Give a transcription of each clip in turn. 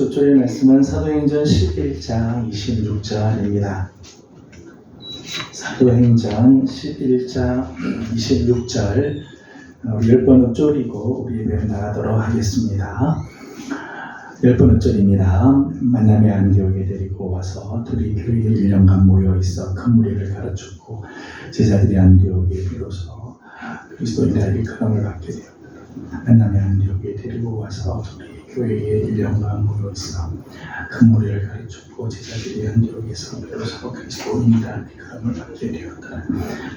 주일 말씀은 사도행전 11장 26절입니다. 사도행전 11장 26절 10번은 줄이고 우리 예배를 나가도록 하겠습니다. 10번은 줄입니다. 만남의 안디옥에 데리고 와서 둘이 교회에 1년간 모여있어 큰 무리를 가르쳤고 제자들이 안디옥에 비로소 그리스도인의 일컬음을 받게 되었다. 만남의 안디옥에 데리고 와서 둘이 교회에 1년간 모여있어 큰 무리를 가르쳤고 제자들이 안디옥에서 비로소 그리스도인이라는 일컬음을 받게 되었다.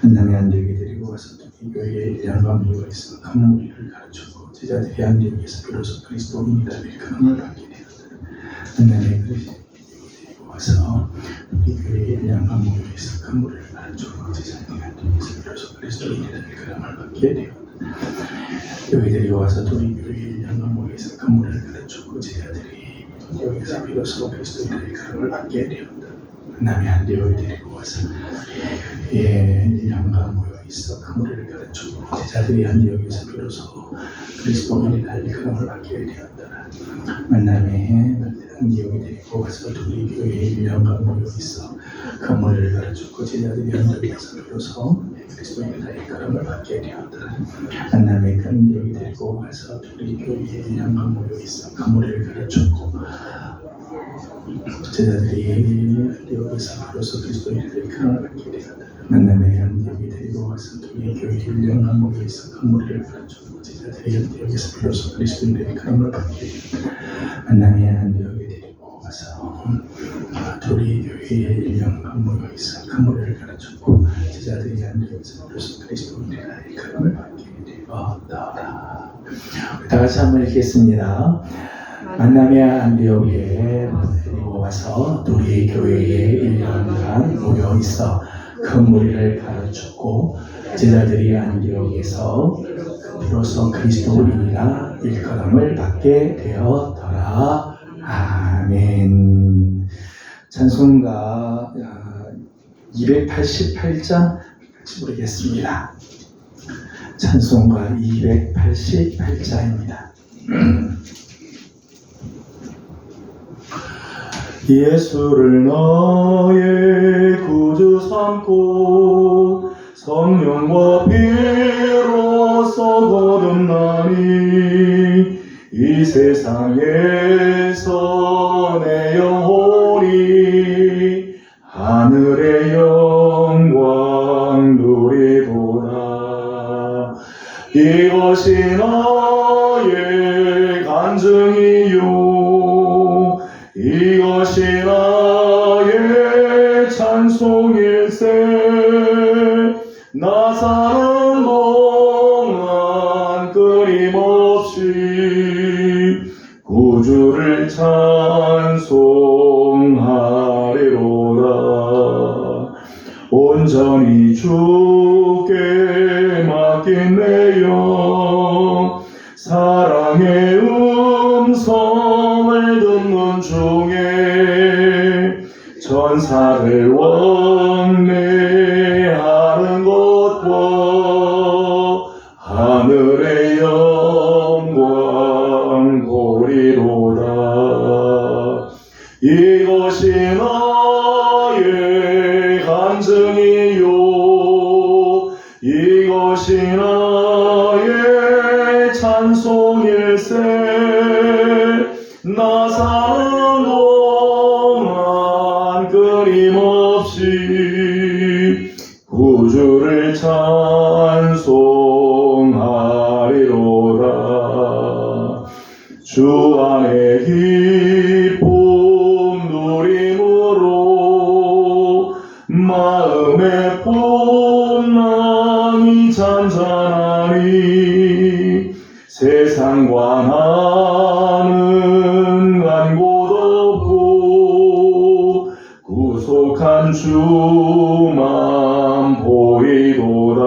만남의 안디옥에 데리고 와서 둘이 교회에 1년간 모여있어 큰 무리를 가르쳤고 제자들이 안디옥에서 비로소 그리스도인이라는 일컬음을 받게 되었다. 만남의 데리고 와서 우리 교회에 1년간 모여있어 큰 무리를 가르쳤고 제자들이 안디옥에서 비로소 그리스도인이라는 일컬음을 받게 되었다. 교회 데리고 와서 둘이 교회에 1년간 모여있어 큰 무리를 가르쳤고 제자들이 안디옥에서 비로소 그리스도인이라는 일컬음을 받게 되었다. 만남의 안디옥에 데리고 와서 교회에 1년간 모여있어 큰 무리를 가르쳤고 제자들이 안디옥에서 비로소 그리스도인이라는 일컬음을 받게 되었다. 만남의 안디옥에 데리고 와서 둘이 교회에 1년간 모여있어 큰 무리를 가르쳤고 제자들이 안디옥에서 비로소 그리스도인이라는 일컬음을 받게 되었다. 만남의 안디옥에 데리고 와서 둘이 교회에 1년간 모여있어 큰 무리를 가르쳤고 제자들이 안디옥에서 비로소 그리스도인이라는 일컬음을 받게 되었다. 만남의 안디옥에 데리고 와서 둘이 교회에 1년간 모여있어 큰 무리를 가르쳤고 제자들이 안디옥에서 비로소 그리스도인이라는 일컬음을 받게 되었다. 만남의 안디옥에 데리고 와서 둘이 교회에 1년간 모여있어 큰 무리를 가르쳤고 제자들이 안디옥에서 비로소 그리스도인이라는 일컬음을 받게 되었다. 다 같이 한번 읽겠습니다. 만남의 안디옥에 데리고 와서 둘이 교회에 1년간 모여있어 큰 무리를 가르쳤고 제자들이 안디옥에서 비로소 그리스도인이라 일컬음을 받게 되었더라. 아멘. 찬송가 288장 같이 부르겠습니다. 찬송가 288장입니다. 예수를 나의 구주 삼고 성령과 피로써 거듭나니 이 세상에서 내 영혼이 하늘의 영광 누리도다. 이것이 나의 간증이요 이것이 나의 찬송일세. 나 사는 동안 끊임없이 구주를 찬송하리로다. 온전히 주께 맡긴 내 영 사랑의 음성을 듣는 중에 전사를 왕래하는 것과 하늘의 영광 보리로다. 이것이 나의 간증이요 이것이 나의 찬송일세. 나 사는 동안 끊임없이 구주를 찬송하리로다. 주 안에 기쁨 누림으로 마음의 풍랑이 잔잔하니 세상과 나는 간 곳 없고 구속한 주만 보이도다.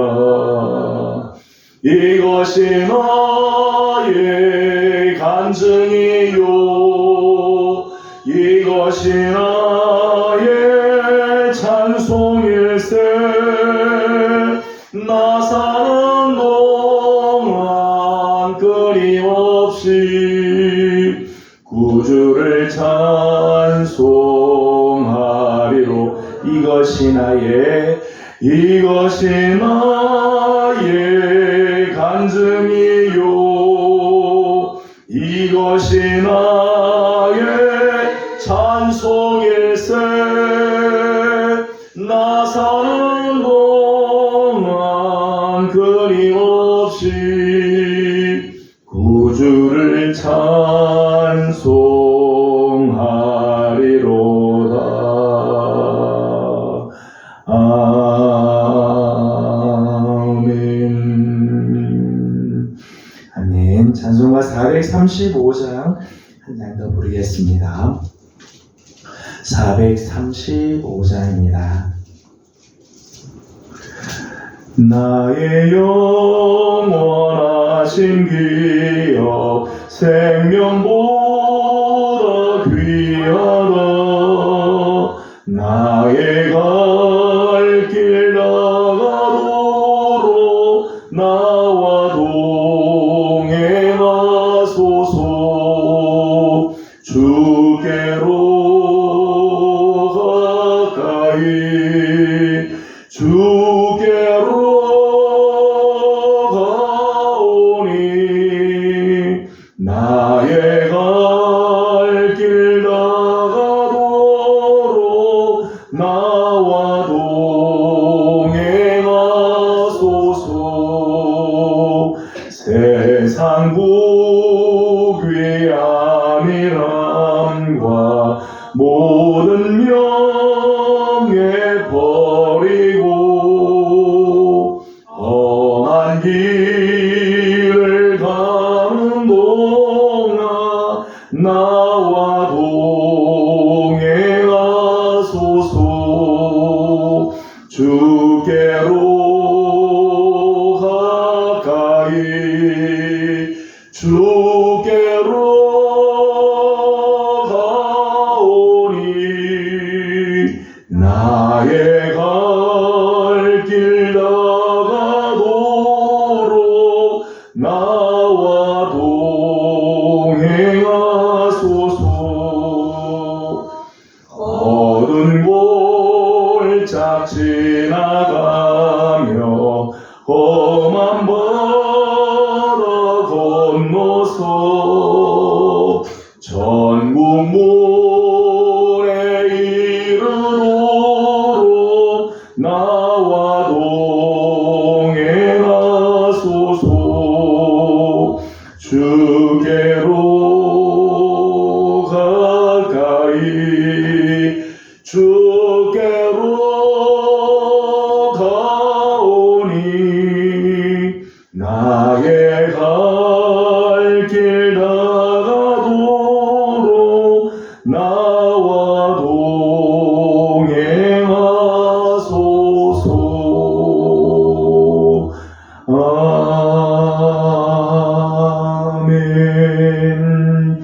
이것이 나의 간증이요 이것이 나의 찬송일세. 나 사는 동안 끊임없이 구주를 이것이 나의 간증이요 이것이 나의 찬송일세 나 사는 동안 끊임없이 구주를 찬송하리로다. 아멘. 아멘. 찬송가 435장 한 장 더 부르겠습니다. 435장입니다. 나의 영원하신 기업 생명보다 귀하다. 나의 갈 길 나가도록 나와 동행하소서. 주께로 가까이 주께로 가오니 나의 갈 길 나가도록 나와 동행하소서. 세상 부귀함이람과 모든 명예 버리고 험한 길을 가는 동안 나와 동행하소서. 주께로 가까이 주께로 나의 갈 길 나가도록 나와 동행하소서. 어두운 골짝 지나가며 험한 바다 건너서 전국 모래 이르도록 나와 동행하소서. 주께로 가까이 주께로 가오니 나의 갈 길 나가도록 나와 동행하소서. 아멘.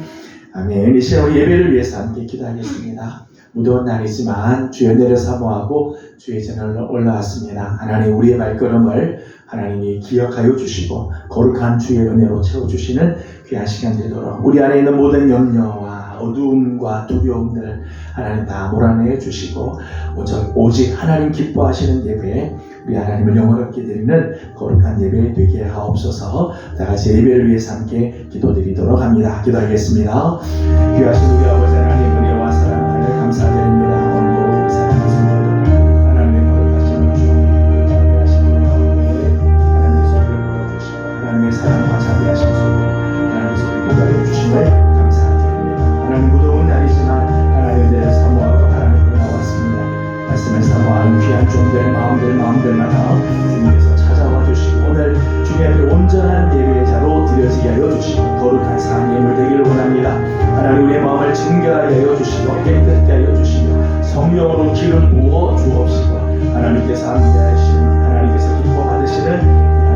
아멘. 이 시간 우리 예배를 위해서 함께 기도하겠습니다. 무더운 날이지만 주의 은혜를 사모하고 주의 전을 올라왔습니다. 하나님 우리의 발걸음을 하나님이 기억하여 주시고 거룩한 주의 은혜로 채워주시는 귀한 시간 되도록 우리 안에 있는 모든 염려와 어두움과 두려움들 하나님 다 몰아내 주시고 오직 하나님 기뻐하시는 예배 우리 하나님을 영원롭게 드리는 거룩한 예배 되게 하옵소서. 다 같이 예배를 위해서 함께 기도드리도록 합니다. 기도하겠습니다. 귀하신 우리 아버지 하나님 은혜와 사랑을 감사드립니다. 오늘도 우리 사랑하는 성도들 하나님의 거룩하신 주 자비하신 가운데 하나님의 소리를 보여주시고 하나님의 사랑과 자비하신 소리 하나님의 소리를 기다려 주심을 감사드립니다. 하나님 무더운 날이지만 하나님의 은혜를 사모하고 하나님께 나왔습니다. 말씀을 사모하는 귀한 종들의 마음들마다 주님께서 찾아와 주시고 오늘 주님 앞에 온전한 예배의 자로 드려지게 하여 주시고 거룩한 삶의 예물 되기를 원합니다. 하나님 우리의 마음을 증결하게 하여 주시고 깨끗하게 하여 주시며 성령으로 기름 부어 주옵시고 하나님께서 함께하시는 하나님께서 기뻐 받으시는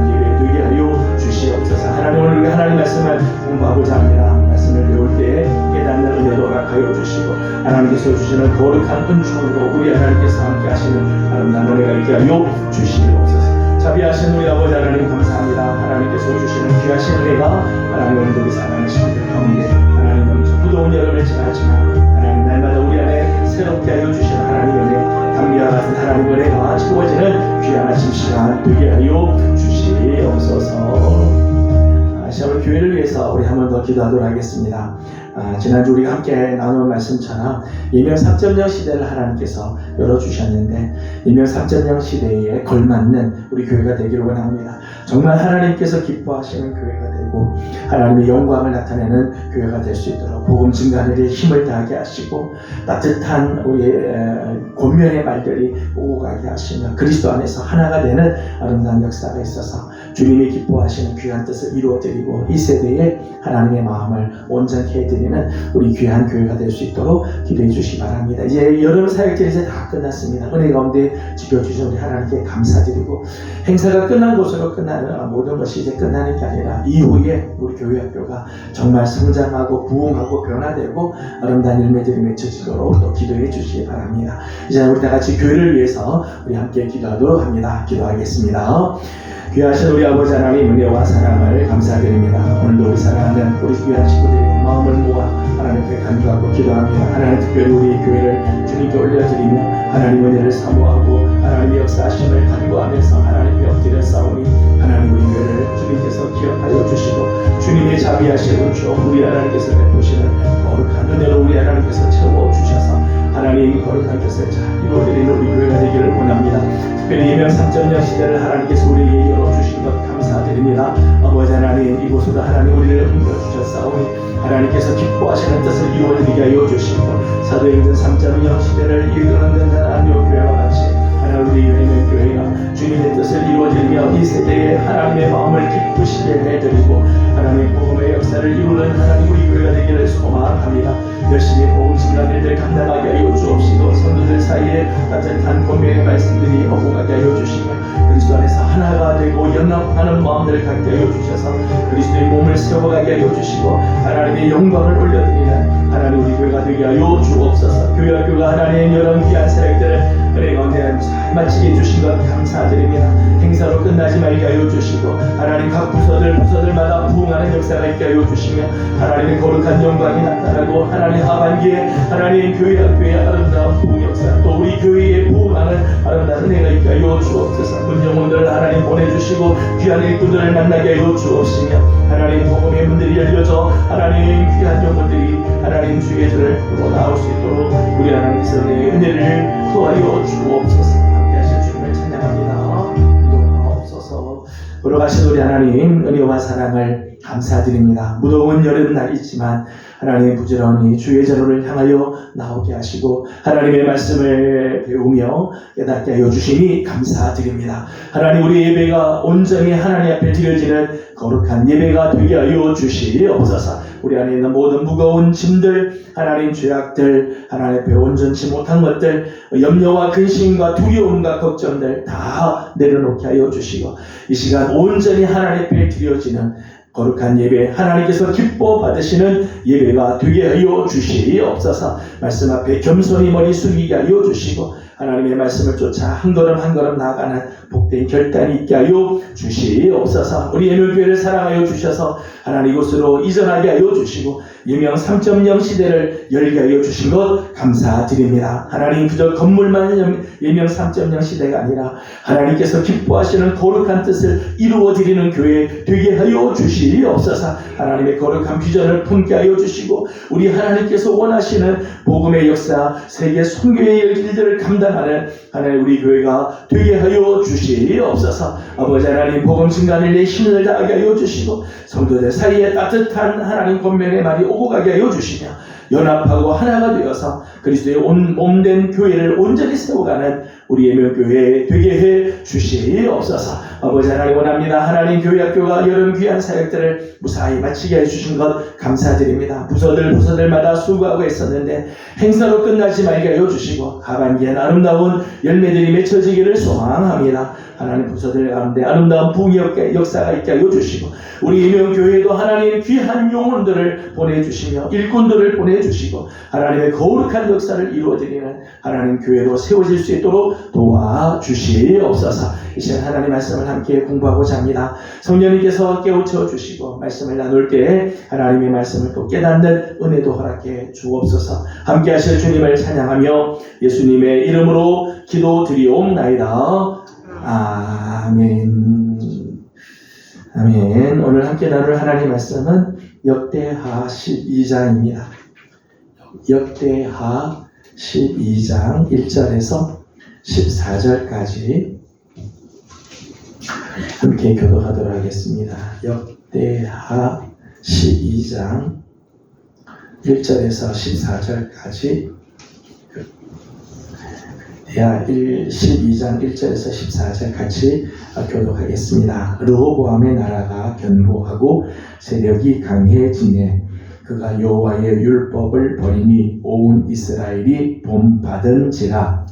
예배 되게 하여 주시옵소서. 하나님 오늘 우리 하나님 말씀을 공부하고자 합니다. 말씀을 배울 때에 깨닫는 은혜도 허락하여 주시고 하나님께서 주시는 거룩한 은총으로 우리 하나님께서 함께하시는 아름다운 은혜가 있게 하여 주시옵소서. 자비하신 우리 아버지 하나님 감사합니다. 하나님께서 주시는 귀하신 은혜가 하나님 오늘도 우리 사랑하는 신들 가운데 하나님 무더운 여름을 지나지만 하나님 날마다 우리 안에 새롭게 하여 주시는 하나님의 은혜 감기와 같은 하나님 은혜가 채워지는 귀한 아침 시간 되게 하여 주시옵소서. 시험을 교회를 위해서 우리 한 번 더 기도하도록 하겠습니다. 지난주 우리가 함께 나눈 말씀처럼 이명 3.0 시대를 하나님께서 열어주셨는데 이명 3.0 시대에 걸맞는 우리 교회가 되기를 원합니다. 정말 하나님께서 기뻐하시는 교회가 되고 하나님의 영광을 나타내는 교회가 될 수 있도록 복음 증가하는 데 힘을 다하게 하시고 따뜻한 우리의 권면의 말들이 오고 가게 하시며 그리스도 안에서 하나가 되는 아름다운 역사가 있어서 주님이 기뻐하시는 귀한 뜻을 이루어드리고 이 세대에 하나님의 마음을 온전케 해드리는 우리 귀한 교회가 될 수 있도록 기도해 주시기 바랍니다. 이제 여름 사역절이 이제 다 끝났습니다. 은혜 가운데 지켜주신 우리 하나님께 감사드리고 행사가 끝난 곳으로 끝나는 모든 것이 이제 끝나는 게 아니라 이후에 우리 교회 학교가 정말 성장하고 부흥하고 변화되고 아름다운 열매들이 맺혀지도록 또 기도해 주시기 바랍니다. 이제 우리 다 같이 교회를 위해서 우리 함께 기도하도록 합니다. 기도하겠습니다. 귀하신 우리 아버지 하나님 은혜와 사랑을 감사드립니다. 오늘도 우리 사랑하는 우리 귀한 친구들이 마음을 모아 하나님 앞에 간구하고 기도합니다. 하나님 특별히 우리 교회를 주님께 올려드리며 하나님 은혜를 사모하고 하나님의 역사하심을 간구하면서 하나님께 엎드려 싸우니 하나님 우리 교회를 주님께서 기억하여 주시고 주님의 자비하신 은총 우리 하나님께서 베푸시는 거룩한 은혜로 우리 하나님께서 채워주셔서 하나님 거룩한 뜻을 잘 이루어드리는 우리 교회가 되기를 원합니다. 특별히 이명 3.0 시대를 하나님께서 우리에게 열어주신 것 감사드립니다. 아버지 하나님 이곳으로 하나님 우리를 옮겨주셨사오니 하나님께서 기뻐하시는 뜻을 이루어드리게 하여 주시고 사도행전 3.0 시대를 이끄는 안디옥교회와 같이 하나님 우리 교회는 교회가 주님의 뜻을 이루어드리며 이 세대에 하나님의 마음을 기쁘시게 해드리고 하나님의 복음의 역사를 이루는 하나님 우리 교회가 되기를 소망합니다. 열심히 복음 증가한 일들 감당하게 하여 주옵시고 성도들 사이에 따뜻한 권면의 말씀들이 오고 가게 하여 주시고 그리스도 안에서 하나가 되고 연합하는 마음들을 갖게 하여 주셔서 그리스도의 몸을 세워가게 하여 주시고 하나님의 영광을 올려드리는 하나님 우리 교회가 되게 하여 주옵소서. 교회 학교가 하나님의 여러 귀한 사역들을 은혜 가운데 잘 마치게 해주신 것 감사드립니다. 행사로 끝나지 말게 하여 주시고 하나님 각 부서들마다 부흥하는 역사가 있게 하여 주시며 하나님의 거룩한 영광이 나타나고 하나님 하반기에 하나님 교회 학교의 아름다운 부흥 역사 또 우리 교회에 부흥하는 아름다운 은혜가 있게 하여 주옵소서. 문정원들을 하나님 보내주시고 귀한 일꾼들을 만나게 하여 주옵시며 하나님 복음의 문들이 열려져 하나님 귀한 영혼들이 하나님 주의 절로 나올 수 있도록 우리 하나님께서 은혜를 도와여 주옵소서. 함께하실 주님을 찬양합니다. 용하옵소서. 걸어가신 우리 하나님 은혜와 사랑을 감사드립니다. 무더운 여름날이지만 하나님의 부지런히 주의 전호를 향하여 나오게 하시고 하나님의 말씀을 배우며 깨닫게 하여 주시니 감사드립니다. 하나님 우리 예배가 온전히 하나님 앞에 드려지는 거룩한 예배가 되게 하여 주시옵소서. 우리 안에 있는 모든 무거운 짐들 하나님 죄악들 하나님 앞에 온전치 못한 것들 염려와 근심과 두려움과 걱정들 다 내려놓게 하여 주시고 이 시간 온전히 하나님 앞에 드려지는 거룩한 예배 하나님께서 기뻐 받으시는 예배가 되게 하여 주시옵소서. 말씀 앞에 겸손히 머리 숙이게 하여 주시고 하나님의 말씀을 쫓아 한 걸음 한 걸음 나아가는 복된 결단이 있게 하여 주시옵소서. 우리 예물교회를 사랑하여 주셔서 하나님 이곳으로 이전하게 하여 주시고 예명 3.0 시대를 열게 하여 주신 것 감사드립니다. 하나님 그저 건물만 예명 3.0 시대가 아니라 하나님께서 기뻐하시는 거룩한 뜻을 이루어드리는 교회 되게 하여 주시옵소서. 하나님의 거룩한 비전을 품게 하여 주시고 우리 하나님께서 원하시는 복음의 역사 세계 선교의 일들을 감당하는 하나님 우리 교회가 되게 하여 주시옵소서. 아버지 하나님 복음 증가를 내 힘을 다하게 하여 주시고 성도들 사이에 따뜻한 하나님 권면의 말이 오고 가게 하여 주시며 연합하고 하나가 되어서 그리스도의 몸된 교회를 온전히 세워가는 우리 예물교회 되게 해 주시옵소서. 아버지 하나님 원합니다. 하나님 교회 학교가 여름 귀한 사역들을 무사히 마치게 해주신 것 감사드립니다. 부서들마다 수고하고 있었는데 행사로 끝나지 말게 하여 주시고 하반기엔 아름다운 열매들이 맺혀지기를 소망합니다. 하나님 부서들 가운데 아름다운 부흥의 역사가 있게 하여 주시고 우리 예명교회도 하나님 귀한 영혼들을 보내주시며 일꾼들을 보내주시고 하나님의 거룩한 역사를 이루어드리는 하나님 교회로 세워질 수 있도록 도와주시옵소서. 이 시간 하나님 말씀을 함께 공부하고자 합니다. 성령님께서 깨우쳐 주시고 말씀을 나눌 때 하나님의 말씀을 또 깨닫는 은혜도 허락해 주옵소서. 함께 하실 주님을 찬양하며 예수님의 이름으로 기도드리옵나이다. 아멘. 아멘. 오늘 함께 나눌 하나님 말씀은 역대하 12장입니다. 역대하 12장 1절에서 14절까지 함께 교독하도록 하겠습니다. 역대하 12장 1절에서 14절까지 역대하 12장 1절에서 14절 같이 교독하겠습니다. 르호보암의 나라가 견고하고 세력이 강해지네. 그가 여호와의 율법을 버리니 온 이스라엘이 본받은지라.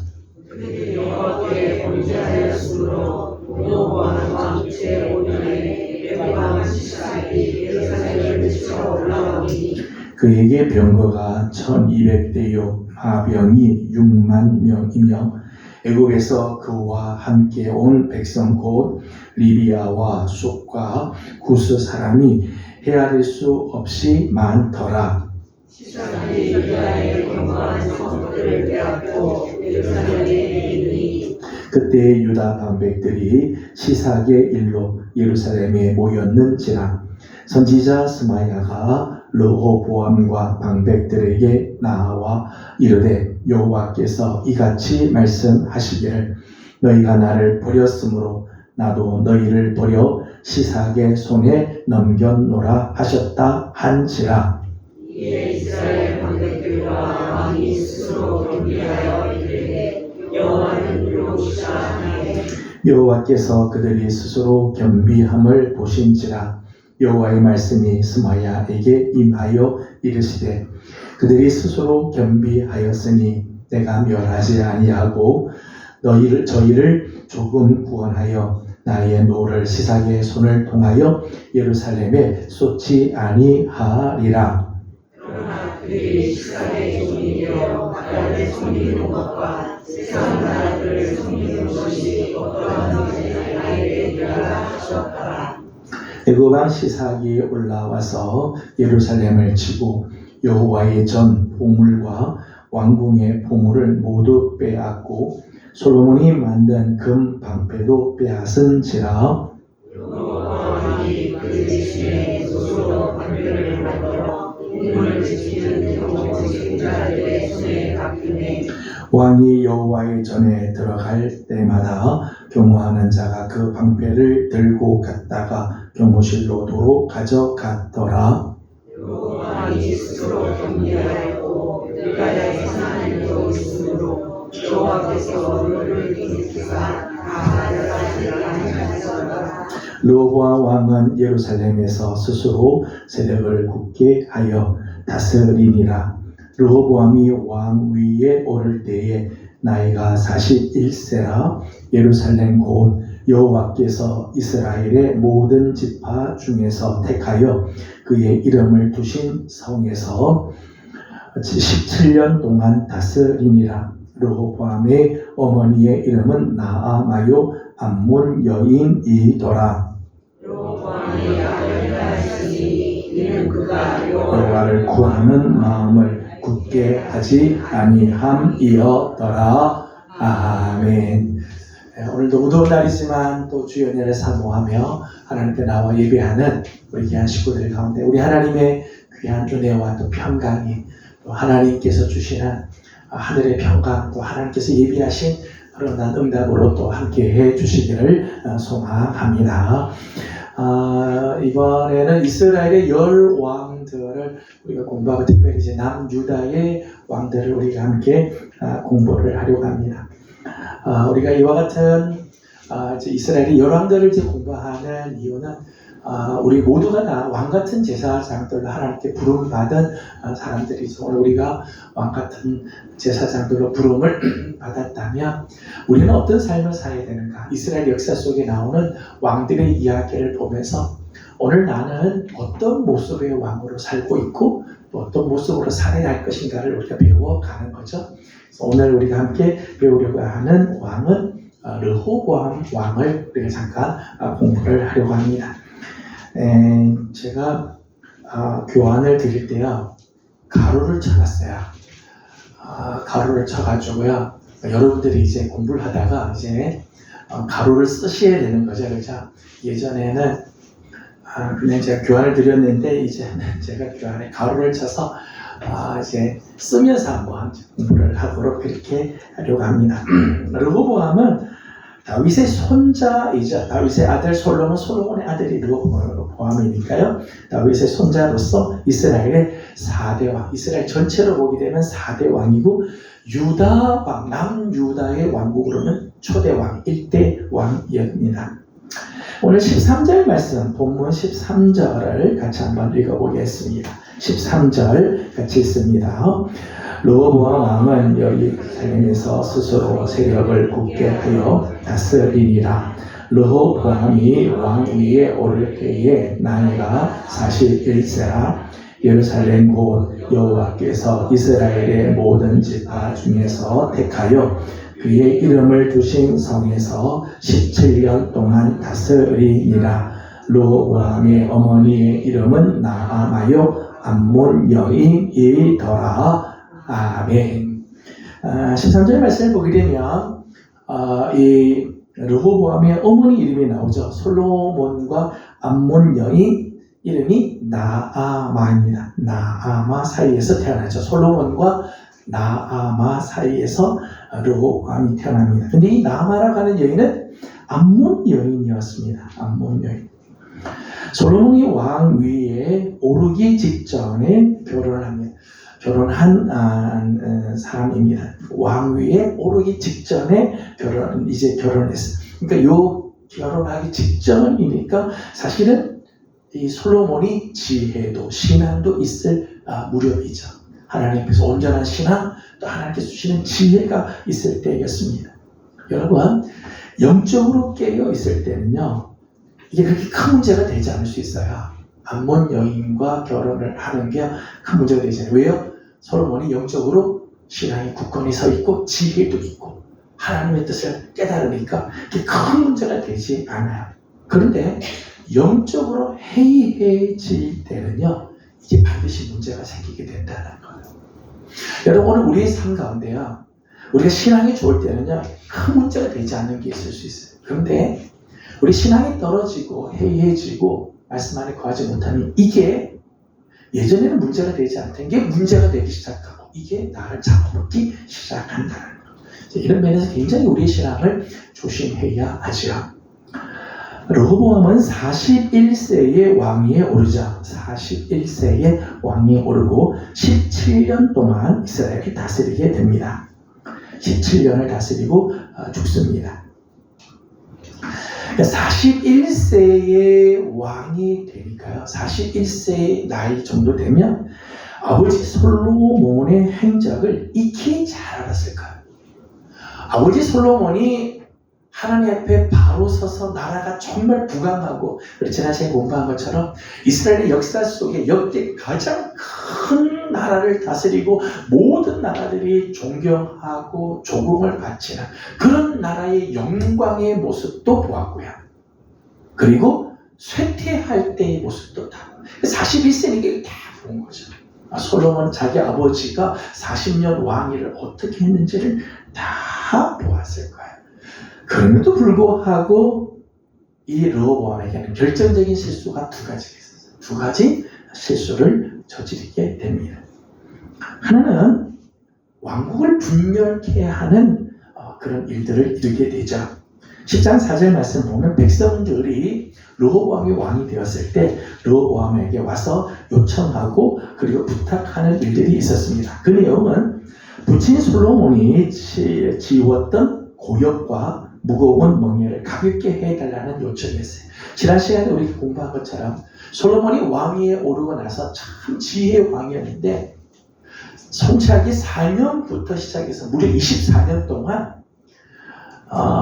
그들이 여호와께 범죄하였으므로 르호보암 왕 제5년에 레호보암 시사이 예루살렘을 치러 올라오니 그에게 병거가 1200대요 마병이 6만 명이며 애굽에서 그와 함께 온 백성 곧 리비아와 쑥과 구스 사람이 헤아릴 수 없이 많더라. 시사이 유다의 견고한 성읍들을 빼앗고 예루살렘에 이르니 그때 유다 방백들이 시삭의 일로 예루살렘에 모였는지라. 선지자 스마야가 르호보암과 방백들에게 나와 이르되 여호와께서 이같이 말씀하시기를 너희가 나를 버렸으므로 나도 너희를 버려 시삭의 손에 넘겼노라 하셨다 한지라. 이에 이스라엘 방백들과 왕이 스스로 경비하여 이르되 여호와는 이루시자 하네. 여호와께서 그들이 스스로 겸비함을 보신지라. 여호와의 말씀이 스마야에게 임하여 이르시되 그들이 스스로 겸비하였으니 내가 멸하지 아니하고 저희를 조금 구원하여 나의 노를 시삭의 손을 통하여 예루살렘에 쏟지 아니하리라. 그러나 그들이 시삭의 종이요 나라를 섬기는 것과 세상 나라들을 섬기는 것이 어떠한지 알게 하셨더라. 애굽 왕 시삭이 올라와서 예루살렘을 치고 여호와의 전 보물과 왕궁의 보물을 모두 빼앗고 솔로몬이 만든 금 방패도 빼앗은지라. 여호와의 그 대신에 스스로 방패를 만들어 문을 지키는 경호직자들의 손에 맡기네. 왕이 여호와의 전에 들어갈 때마다 경호하는 자가 그 방패를 들고 갔다가 경호실로 도로 가져갔더라. 여호와의 스스로 경비하였고 그가에 선한 일도 있으므로 여호와께서 너를 인기사 다 나라지 아니하셨다. 르호보암 왕은 예루살렘에서 스스로 세력을 굳게 하여 다스리니라. 르호보암이 왕 위에 오를 때에 나이가 41세라. 예루살렘 곧 여호와께서 이스라엘의 모든 지파 중에서 택하여 그의 이름을 두신 성에서 17년 동안 다스리니라. 르호보암의 어머니의 이름은 나아마요 암몬 여인이더라. 여호와의 아들이라 했으니 이는 그가 여호와를 구하는 마음을 굳게 하지 아니함이었더라. 아멘. 오늘도 무더운 날이지만 또 주의 은혜를 사모하며 하나님께 나와 예배하는 우리 귀한 식구들 가운데 우리 하나님의 귀한 은혜와 또 평강이 또 하나님께서 주시는 하늘의 평강 또 하나님께서 예비하신 그런 응답으로 또 함께 해 주시기를 소망합니다. 이번에는 이스라엘의 10왕들을 우리가 공부하고 특별히 이제 남유다의 왕들을 우리가 함께 공부를 하려고 합니다. 우리가 이와 같은 이제 이스라엘의 열왕들을 이제 공부하는 이유는 우리 모두가 다 왕같은 제사장들로 하나님께 부름받은 사람들이죠. 오늘 우리가 왕같은 제사장들로 부름을 받았다면 우리는 어떤 삶을 살아야 되는가? 이스라엘 역사 속에 나오는 왕들의 이야기를 보면서 오늘 나는 어떤 모습의 왕으로 살고 있고 또 어떤 모습으로 살아야 할 것인가를 우리가 배워가는 거죠. 오늘 우리가 함께 배우려고 하는 왕은 르호보암 왕을 우리가 잠깐 공부를 하려고 합니다. 제가 교환을 드릴 때요, 가로를 쳐놨어요. 가로를 쳐가지고요, 여러분들이 이제 공부를 하다가 이제 가로를 쓰셔야 되는 거죠. 그렇죠? 예전에는 그냥 제가 교환을 드렸는데, 이제는 제가 교환에 가로를 쳐서 이제 쓰면서 한번 공부를 하도록 그렇게 하려고 합니다. 르호보암은 다윗의 손자이자 다윗의 아들 솔로몬의 아들이 르호보암이니까요. 다윗의 손자로서 이스라엘의 4대 왕, 이스라엘 전체로 보게 되면 4대 왕이고, 유다 왕, 남유다의 왕국으로는 초대 왕, 1대 왕이었습니다. 오늘 13절 말씀, 본문 13절을 같이 한번 읽어보겠습니다. 13절 같이 읽습니다. 르호보암 왕은 예루살렘에서 스스로 세력을 굳게 하여 다스리니라. 르호보암이 왕 위에 오를 때에 나이가 41세라. 예루살렘 곧 여호와께서 이스라엘의 모든 지파 중에서 택하여 그의 이름을 두신 성에서 17년 동안 다스리니라. 르호보암의 어머니의 이름은 나아마요 암몬 여인이더라. 아멘. 13절 말씀을 보게 되면 이 르호보암의 어머니 이름이 나오죠. 솔로몬과 암몬 여인 이름이 나아마입니다. 나아마 사이에서 태어나죠. 솔로몬과 나아마 사이에서 르호보암이 태어납니다. 근데 이 나아마라고 하는 여인은 암몬 여인이었습니다. 암몬 여인. 솔로몬이 왕 위에 오르기 직전에 결혼을 합니다. 결혼한 사람입니다. 왕 위에 오르기 직전에 결혼했어요. 그러니까 요 결혼하기 직전이니까 사실은 이 솔로몬이 지혜도 신앙도 있을 무렵이죠. 하나님께서 온전한 신앙, 또 하나님께서 주시는 지혜가 있을 때였습니다. 여러분, 영적으로 깨어 있을 때는요, 이게 그렇게 큰 문제가 되지 않을 수 있어요. 암몬 여인과 결혼을 하는 게 큰 문제가 되지 않아요. 왜요? 솔로몬이 영적으로 신앙이 굳건히 서 있고 지혜도 있고 하나님의 뜻을 깨달으니까 이게 큰 문제가 되지 않아요. 그런데 영적으로 해이해질 때는요, 이게 반드시 문제가 생기게 된다는 거예요. 여러분, 오늘 우리의 삶 가운데요, 우리가 신앙이 좋을 때는요, 큰 문제가 되지 않는 게 있을 수 있어요. 그런데 우리 신앙이 떨어지고 해이해지고 말씀 안에 거하지 못하면 이게 예전에는 문제가 되지 않던 게 문제가 되기 시작하고 이게 나를 잡아먹기 시작한다는 거. 이런 면에서 굉장히 우리의 신앙을 조심해야 하죠. 르호보암은 41세의 왕위에 오르자 41세의 왕위에 오르고 17년 동안 이스라엘을 다스리게 됩니다. 17년을 다스리고 죽습니다. 41세의 왕이 되니까요. 41세 나이 정도 되면 아버지 솔로몬의 행적을 익히 잘 알았을 거예요. 아버지 솔로몬이 하나님 앞에 바로 서서 나라가 정말 부강하고, 우리 지난 시간에 공부한 것처럼 이스라엘의 역사 속에 역대 가장 큰 나라를 다스리고 모든 나라들이 존경하고 조공을 바치는 그런 나라의 영광의 모습도 보았고요. 그리고 쇠퇴할 때의 모습도 다 41세니까 다 본 거죠. 솔로몬 자기 아버지가 40년 왕위를 어떻게 했는지를 다 보았을 거예요. 그럼에도 불구하고 이 르호보암에게는 결정적인 실수가 두 가지가 있었어요. 두 가지 실수를 저지르게 됩니다. 하나는 왕국을 분열케 하는 그런 일들을 이루게 되죠. 10장 4절 말씀 보면 백성들이 르호보암이 왕이 되었을 때 르호보암에게 와서 요청하고 그리고 부탁하는 일들이 있었습니다. 그 내용은 부친 솔로몬이 지웠던 고역과 무거운 멍에를 가볍게 해달라는 요청이었어요. 지난 시간에 우리 공부한 것처럼 솔로몬이 왕위에 오르고 나서 참 지혜의 왕이었는데 성취하기 4년부터 시작해서 무려 24년 동안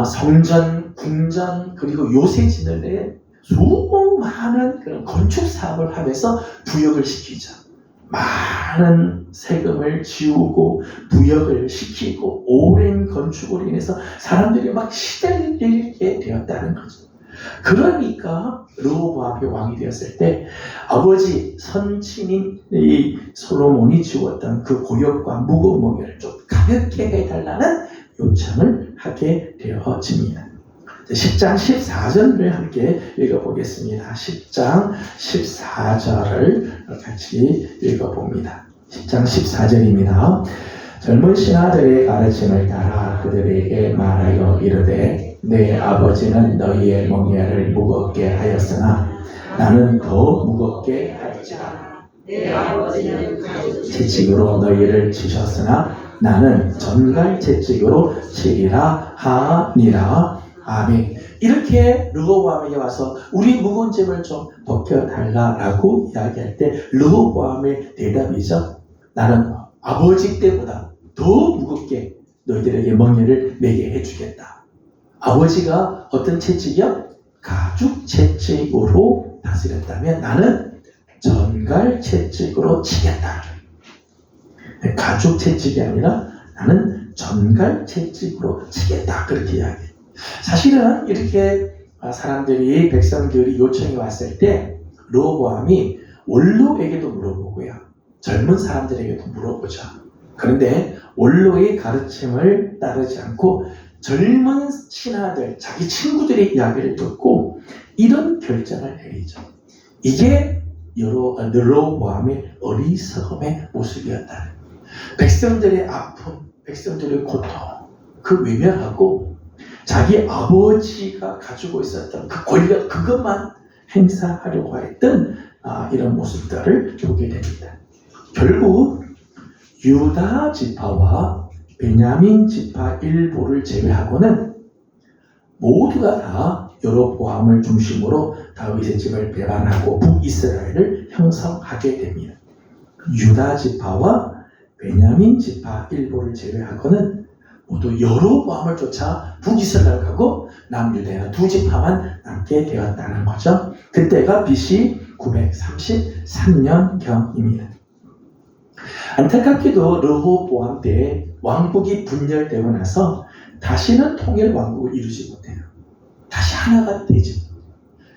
성전, 궁전, 그리고 요새진을 내 수많은 그런 건축 사업을 하면서 부역을 시키죠. 많은 세금을 지우고 부역을 시키고 오랜 건축으로 인해서 사람들이 막 시달리게 되었다는 거죠. 그러니까 르호보암이 왕이 되었을 때 아버지 선친인 이 솔로몬이 지웠던 그 고역과 무거운 멍에를 좀 가볍게 해달라는 요청을 하게 되어집니다. 10장 14절을 함께 읽어보겠습니다. 10장 14절을 같이 읽어봅니다. 10장 14절입니다. 젊은 신하들의 가르침을 따라 그들에게 말하여 이르되 내 아버지는 너희의 멍에를 무겁게 하였으나 나는 더 무겁게 할지라. 내 아버지는 가죽 채찍으로 너희를 치셨으나 나는 전갈 채찍으로 치리라 하니라. 아멘. 이렇게 르호보암에게 와서 우리 무거운 짐을 좀 벗겨달라라고 이야기할 때 르호보암의 대답이죠. 나는 아버지 때보다 더 무겁게 너희들에게 멍에를 매게 해주겠다. 아버지가 어떤 채찍이요? 가죽 채찍으로 다스렸다면 나는 전갈 채찍으로 치겠다. 가죽 채찍이 아니라 나는 전갈 채찍으로 치겠다. 그렇게 이야기해요. 사실은 이렇게 사람들이 백성들이 요청이 왔을 때 르호보암이 원로에게도 물어보고요. 젊은 사람들에게도 물어보죠. 그런데 원로의 가르침을 따르지 않고 젊은 신하들, 자기 친구들의 이야기를 듣고 이런 결정을 내리죠. 이게 르호보암의 어리석음의 모습이었다. 백성들의 아픔, 백성들의 고통, 그 외면하고 자기 아버지가 가지고 있었던 그 권력, 그것만 행사하려고 했던 이런 모습들을 보게 됩니다. 결국 유다 지파와 베냐민 지파 일부를 제외하고는 모두가 다 여로보암을 중심으로 다윗의 집을 배반하고 북이스라엘을 형성하게 됩니다. 유다 지파와 베냐민 지파 일부를 제외하고는 모두 여로보암을 쫓아 북이스라엘 가고 남유다의 두 지파만 남게 되었다는 거죠. 그때가 BC 933년경입니다. 안타깝게도 르호보암 때 왕국이 분열되고 나서 다시는 통일 왕국을 이루지 못해요. 다시 하나가 되지.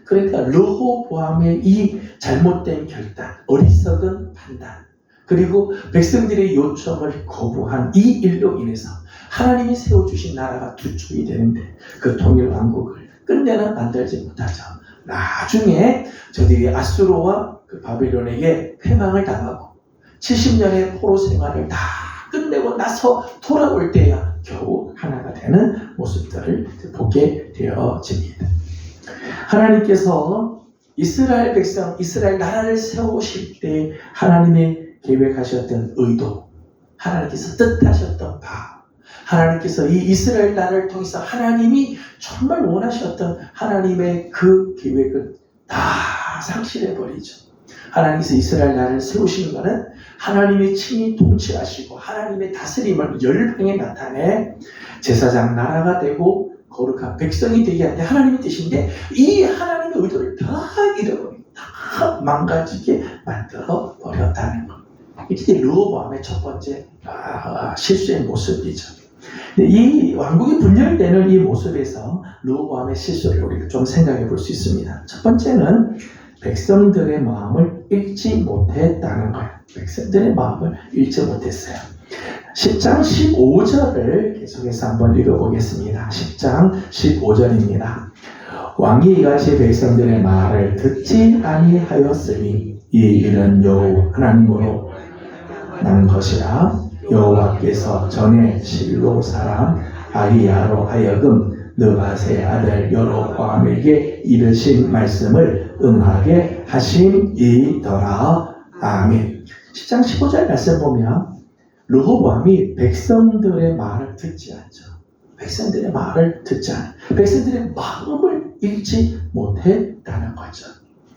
그러니까 르호보암의 이 잘못된 결단, 어리석은 판단, 그리고 백성들의 요청을 거부한 이 일로 인해서 하나님이 세워주신 나라가 두축이 되는데 그 통일 왕국을 끝내는 만들지 못하죠. 나중에 저들이 아수르와 그 바벨론에게 패망을 당하고 70년의 포로 생활을 다 끝내고 나서 돌아올 때야 겨우 하나가 되는 모습들을 보게 되어집니다. 하나님께서 이스라엘 백성, 이스라엘 나라를 세우실 때 하나님의 계획하셨던 의도, 하나님께서 뜻하셨던 바, 하나님께서 이 이스라엘 나라를 통해서 하나님이 정말 원하셨던 하나님의 그 계획을 다 상실해버리죠. 하나님께서 이스라엘 나라를 세우시는 것은 하나님이 친히 통치하시고 하나님의 다스림을 열방에 나타내 제사장 나라가 되고 거룩한 백성이 되게 하는데 하나님의 뜻인데 이 하나님의 의도를 다 잃어버리고 다 망가지게 만들어 버렸다는 것. 이게 르호보암의 첫 번째 실수의 모습이죠. 이 왕국이 분열되는 이 모습에서 르호보암의 실수를 우리가 좀 생각해 볼 수 있습니다. 첫 번째는 백성들의 마음을 읽지 못했다는 거예요. 백성들의 마음을 읽지 못했어요. 10장 15절을 계속해서 한번 읽어보겠습니다. 10장 15절입니다. 왕이 이같이 백성들의 말을 듣지 아니하였으니 이 일은 여호와 하나님으로 나는 것이라. 여호와께서 전에 실로 사람 아히야로 하여금 느밧의 아들 여로보암에게 이르신 말씀을 응하게 하심이더라. 아멘. 10장 15절 말씀 보면 르호보암이 백성들의 말을 듣지 않죠. 백성들의 말을 듣지 않아요. 백성들의 마음을 읽지 못했다는 거죠.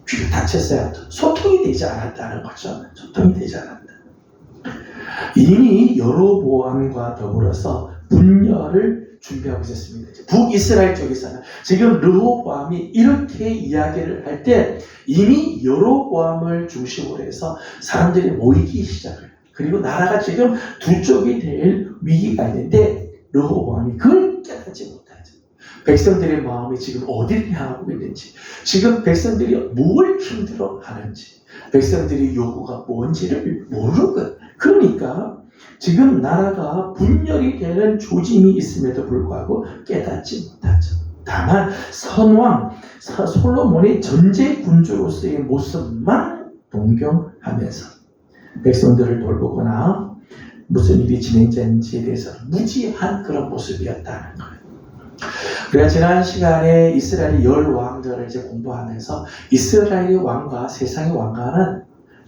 귀를 닫혔어요. 소통이 되지 않았다는 거죠. 소통이 되지 않았다. 이미 여로보암과 더불어서 분열을 준비하고 있었습니다. 북이스라엘 쪽에서는 지금 르호보암이 이렇게 이야기를 할 때 이미 여로보암을 중심으로 해서 사람들이 모이기 시작을 해요. 그리고 나라가 지금 두 쪽이 될 위기가 있는데 르호보암이 그걸 깨닫지 못하죠. 백성들의 마음이 지금 어디를 향하고 있는지, 지금 백성들이 뭘 힘들어 하는지, 백성들의 요구가 뭔지를 모르는 거예요. 그러니까 지금 나라가 분열이 되는 조짐이 있음에도 불구하고 깨닫지 못하죠. 다만 선왕 솔로몬의 전제 군주로서의 모습만 동경하면서 백성들을 돌보거나 무슨 일이 진행되는지에 대해서 무지한 그런 모습이었다는 거예요. 우리가 지난 시간에 이스라엘의 10왕들을 이제 공부하면서 이스라엘의 왕과 세상의 왕과는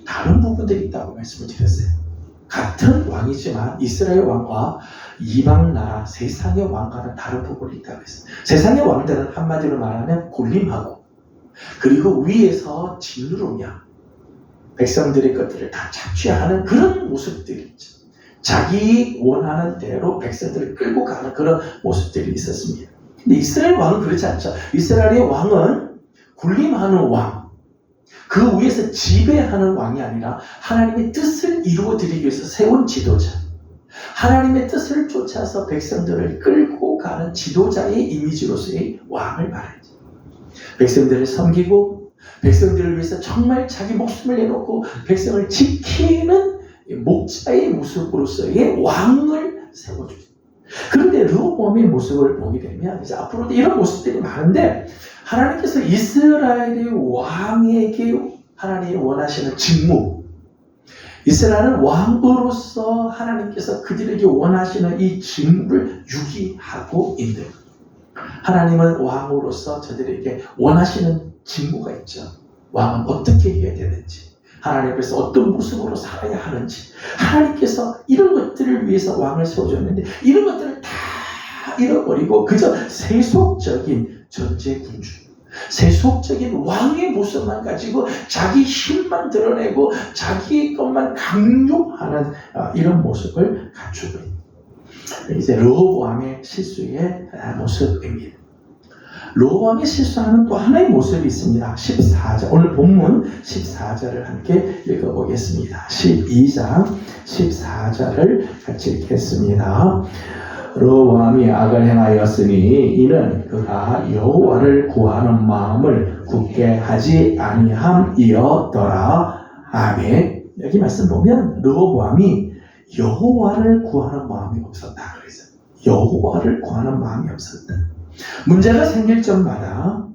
다른 부분들이 있다고 말씀을 드렸어요. 같은 왕이지만 이스라엘 왕과 이방 나라 세상의 왕과는 다른 부분이 있다고 했어요. 세상의 왕들은 한마디로 말하면 군림하고 그리고 위에서 진누르며 백성들의 것들을 다 착취하는 그런 모습들이 있죠. 자기 원하는 대로 백성들을 끌고 가는 그런 모습들이 있었습니다. 근데 이스라엘 왕은 그렇지 않죠. 이스라엘의 왕은 군림하는 왕, 그 위에서 지배하는 왕이 아니라 하나님의 뜻을 이루어드리기 위해서 세운 지도자, 하나님의 뜻을 쫓아서 백성들을 끌고 가는 지도자의 이미지로서의 왕을 말하죠. 백성들을 섬기고 백성들을 위해서 정말 자기 목숨을 내놓고 백성을 지키는 목자의 모습으로서의 왕을 세워주죠. 그런데 르호보암의 모습을 보게 되면 이제 앞으로도 이런 모습들이 많은데 하나님께서 이스라엘의 왕에게 하나님이 원하시는 직무, 이스라엘은 왕으로서 하나님께서 그들에게 원하시는 이 직무를 유기하고 있는, 하나님은 왕으로서 저들에게 원하시는 직무가 있죠. 왕은 어떻게 해야 되는지, 하나님 앞에서 어떤 모습으로 살아야 하는지, 하나님께서 이런 것들을 위해서 왕을 세워줬는데 이런 것들을 다 잃어버리고 그저 세속적인 전제군주, 세속적인 왕의 모습만 가지고 자기 힘만 드러내고 자기 것만 강요하는 이런 모습을 갖추고 있는, 이제 르호보암의 실수의 모습입니다. 르호보암이 실수하는 또 하나의 모습이 있습니다. 14절, 오늘 본문 14절을 함께 읽어보겠습니다. 12장 14절을 같이 읽겠습니다. 르호보암이 악을 행하였으니 이는 그가 여호와를 구하는 마음을 굳게 하지 아니함이었더라. 아멘. 여기 말씀 보면 르호보암이 여호와를 구하는 마음이 없었다 그랬어요. 여호와를 구하는 마음이 없었다. 문제가 생길 적마다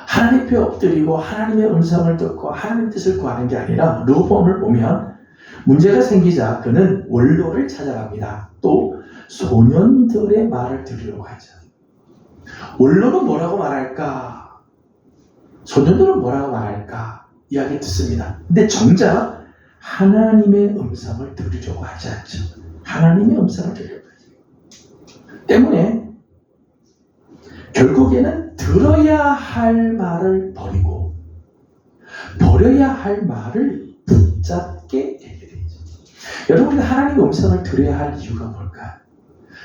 하나님 앞에 엎드리고 하나님의 음성을 듣고 하나님의 뜻을 구하는 게 아니라 르호보암을 보면 문제가 생기자 그는 원로를 찾아갑니다. 또 소년들의 말을 들으려고 하죠. 원로는 뭐라고 말할까? 소년들은 뭐라고 말할까? 이야기 듣습니다. 근데 정작 하나님의 음성을 들으려고 하지 않죠. 하나님의 음성을 들으려고 하죠. 때문에 결국에는 들어야 할 말을 버리고 버려야 할 말을 붙잡게 되게 되죠. 여러분, 우리가 하나님의 음성을 들어야 할 이유가 뭘까요?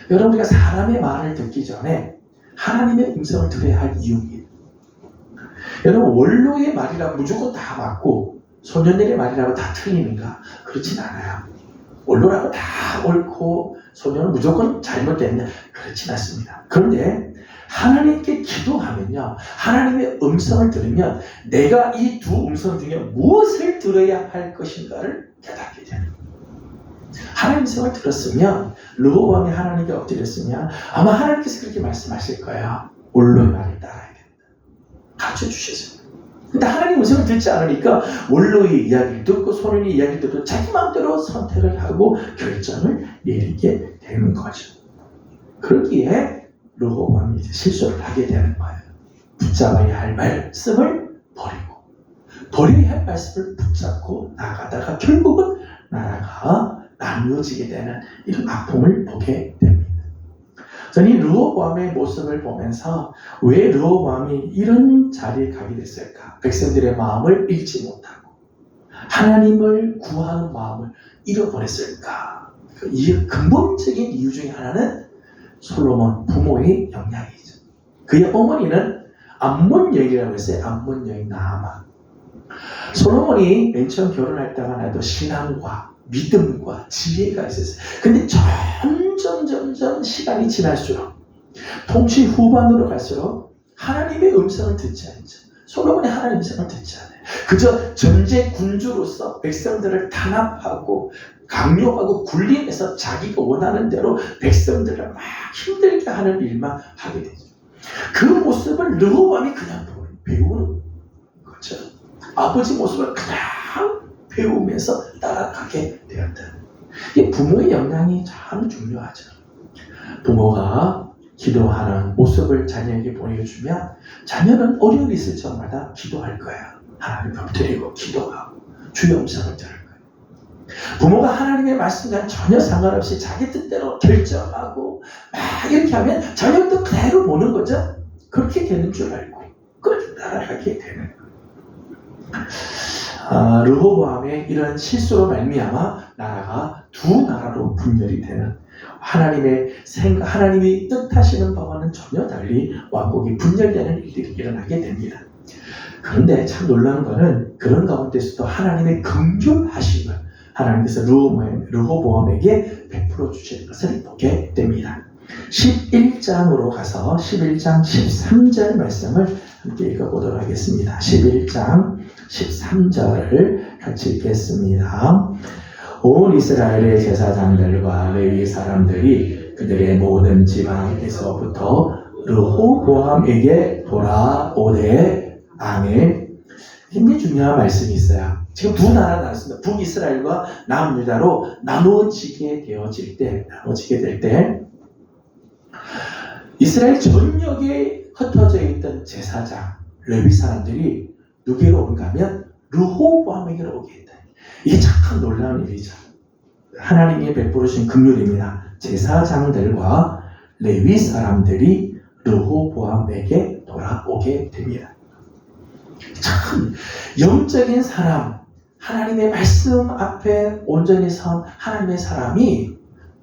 여러분, 우리가 사람의 말을 듣기 전에 하나님의 음성을 들어야 할 이유입니다. 여러분, 원로의 말이라고 무조건 다 맞고 소년들의 말이라고 다 틀리는가? 그렇진 않아요. 원로라고 다 옳고 소년은 무조건 잘못됐냐? 그렇진 않습니다. 그런데 하나님께 기도하면요, 하나님의 음성을 들으면 내가 이 두 음성 중에 무엇을 들어야 할 것인가를 깨닫게 됩니다. 하나님의 음성을 들었으면, 르호보암이 하나님께 엎드렸으면 아마 하나님께서 그렇게 말씀하실 거예요. 원로의 말을 따라야 된다. 가르쳐주셨어요. 근데 하나님의 음성을 듣지 않으니까 원로의 이야기를 듣고 소년의 이야기를 듣고 자기 마음대로 선택을 하고 결정을 내리게 되는 거죠. 그러기에 르호보암이 이제 실수를 하게 되는 거예요. 붙잡아야 할 말씀을 버리고 버려야 할 말씀을 붙잡고 나가다가 결국은 나라가 나누어지게 되는 이런 아픔을 보게 됩니다. 저는 이 르호보암의 모습을 보면서 왜 르호보암이 이런 자리에 가게 됐을까? 백성들의 마음을 읽지 못하고 하나님을 구하는 마음을 잃어버렸을까? 이 근본적인 이유 중에 하나는 솔로몬 부모의 영향이죠. 그의 어머니는 암몬 여인이라고 했어요. 암몬 여인 나아만. 솔로몬이 맨 처음 결혼할 때만 해도 신앙과 믿음과 지혜가 있었어요. 근데 점점 시간이 지날수록 통치 후반으로 갈수록 하나님의 음성을 듣지 않죠. 솔로몬이 하나님의 음성을 듣지 않아요. 그저 전제 군주로서 백성들을 탄압하고 강요하고 군림해서 자기가 원하는 대로 백성들을 막 힘들게 하는 일만 하게 되죠. 그 모습을 르호보암이 그냥 배우는 거죠. 아버지 모습을 그냥 배우면서 따라가게 되었다. 이 부모의 영향이 참 중요하죠. 부모가 기도하는 모습을 자녀에게 보여주면 자녀는 어려움이 있을 적마다 기도할 거야. 하나님 엎드리고 기도하고 주의 음성을 들을 거예요. 부모가 하나님의 말씀과는 전혀 상관없이 자기 뜻대로 결정하고 막 이렇게 하면 자녀도 그대로 보는 거죠. 그렇게 되는 줄 알고 그걸 따라가게 되는 거예요. 르호보암의 이런 실수로 말미암아 나라가 두 나라로 분열이 되는 하나님이 뜻하시는 바와는 전혀 달리 왕국이 분열되는 일들이 일어나게 됩니다. 그런데 참 놀라운 것은 그런 가운데서도 하나님의 긍휼하심을 하나님께서 르호보암에게 베풀어 주시는 것을 보게 됩니다. 11장으로 가서 11장 13절 말씀을 함께 읽어보도록 하겠습니다. 11장 13절을 같이 읽겠습니다. 온 이스라엘의 제사장들과 레위 사람들이 그들의 모든 지방에서부터 르호보암에게 돌아오되 아멘. 굉장히 중요한 말씀이 있어요. 지금 두 나라가 나눴습니다. 북이스라엘과 남유다로 나누어지게 될 때 이스라엘 전역에 흩어져 있던 제사장, 레위 사람들이 누구로 오는가 하면 르호보암에게로 오게 했다. 이게 참 놀라운 일이죠. 하나님이 베푸신 긍휼입니다. 제사장들과 레위 사람들이 르호보암에게 돌아오게 됩니다. 참 영적인 사람, 하나님의 말씀 앞에 온전히 선 하나님의 사람이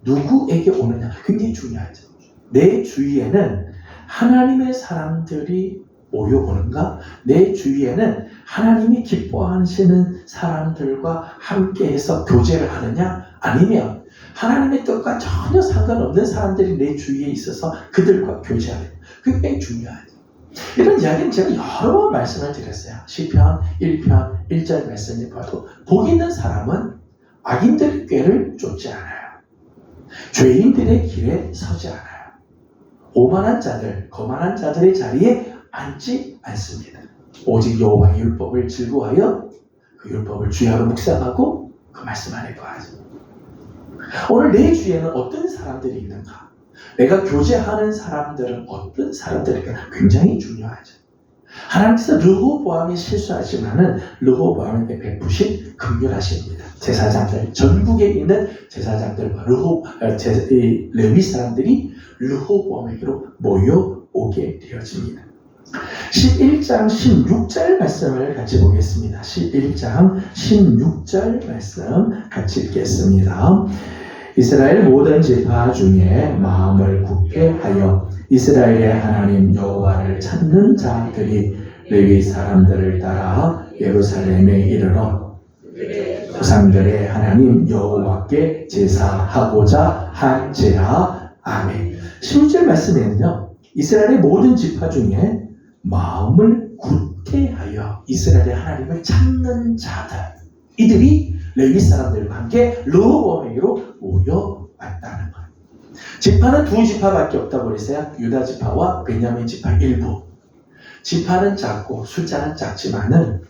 누구에게 오느냐 굉장히 중요하죠. 내 주위에는 하나님의 사람들이 모여오는가? 내 주위에는 하나님이 기뻐하시는 사람들과 함께해서 교제를 하느냐? 아니면 하나님의 뜻과 전혀 상관없는 사람들이 내 주위에 있어서 그들과 교제하느냐? 그게 굉장히 중요하죠. 이런 이야기는 제가 여러 번 말씀을 드렸어요. 시편 1편 1절 말씀을 봐도 복 있는 사람은 악인들의 꾀를 쫓지 않아요. 죄인들의 길에 서지 않아요. 오만한 자들, 거만한 자들의 자리에 앉지 않습니다. 오직 여호와의 율법을 즐거워하여 그 율법을 주야로 묵상하고 그 말씀 안에 거하죠. 오늘 내 주위에는 어떤 사람들이 있는가? 내가 교제하는 사람들은 어떤 사람들일까? 굉장히 중요하죠. 하나님께서 르호보암이 실수하지만은 르호보암에게 베푸신 긍휼하십니다. 제사장들, 전국에 있는 제사장들과 레위 사람들이 르호보암에게로 모여오게 되어집니다. 11장 16절 말씀을 같이 보겠습니다. 11장 16절 말씀 같이 읽겠습니다. 이스라엘 모든 지파 중에 마음을 굳게 하여 이스라엘의 하나님 여호와를 찾는 자들이 레위 사람들을 따라 예루살렘에 이르러 조상들의 하나님 여호와께 제사하고자 한지라. 아멘. 16절 말씀에는요, 이스라엘의 모든 지파 중에 마음을 굳게 하여 이스라엘의 하나님을 찾는 자들, 이들이 레위 사람들과 함께 르호보암에게로 모여왔다는 거예요. 지파는 두 지파밖에 없다고 그랬어요. 유다 지파와 베냐민 지파 일부. 지파는 작고 숫자는 작지만은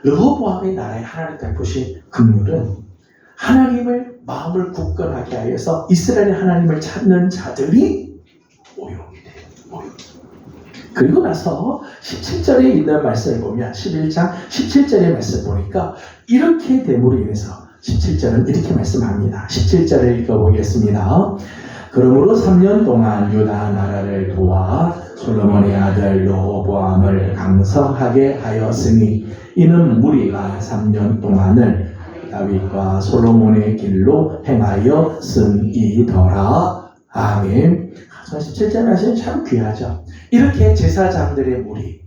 르호보암의 나라에 하나님 베푸신 긍휼은 하나님을 마음을 굳건하게 하여서 이스라엘의 하나님을 찾는 자들이 모여오게 돼요. 그리고 나서 17절에 있는 말씀을 보면 11장 17절의 말씀 보니까 이렇게 됨으로 인해서 17절은 이렇게 말씀합니다. 17절을 읽어보겠습니다. 그러므로 3년 동안 유다 나라를 도와 솔로몬의 아들 르호보암을 강성하게 하였으니 이는 무리가 3년 동안을 다윗과 솔로몬의 길로 행하였음이더라. 아멘. 17절 말씀이 참 귀하죠. 이렇게 제사장들의 무리,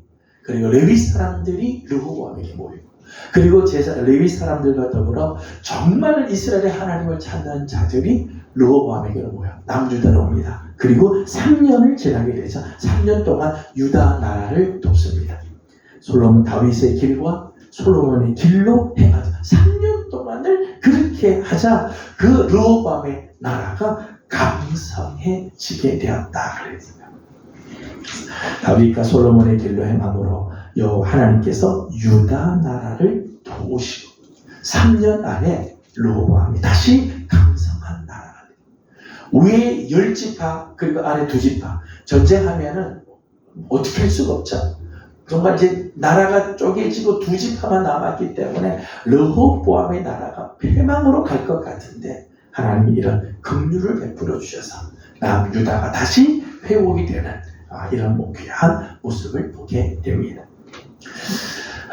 그리고 레위 사람들이 르호보암에게 모이고, 그리고 레위 사람들과 더불어 정말 이스라엘의 하나님을 찾는 자들이 르호보암에게로 모여 남유다로 옵니다. 그리고 3년을 지나게 되죠. 3년 동안 유다 나라를 돕습니다. 솔로몬 다윗의 길과 솔로몬의 길로 행하자. 3년 동안을 그렇게 하자 그 르호보암의 나라가 강성해지게 되었다 그랬어요. 다윗과 솔로몬의 길로 행함으로 여호와 하나님께서 유다 나라를 도우시고 3년 안에 르호보암이 다시 강성한 나라가 돼요. 위에 10지파 그리고 아래 2지파 전쟁하면은 어떻게 할 수가 없죠. 정말 이제 나라가 쪼개지고 2지파만 남았기 때문에 르호보암의 나라가 패망으로 갈 것 같은데 하나님이 이런 긍휼을 베풀어 주셔서 남유다가 다시 회복이 되는 이런 귀한 모습을 보게 됩니다.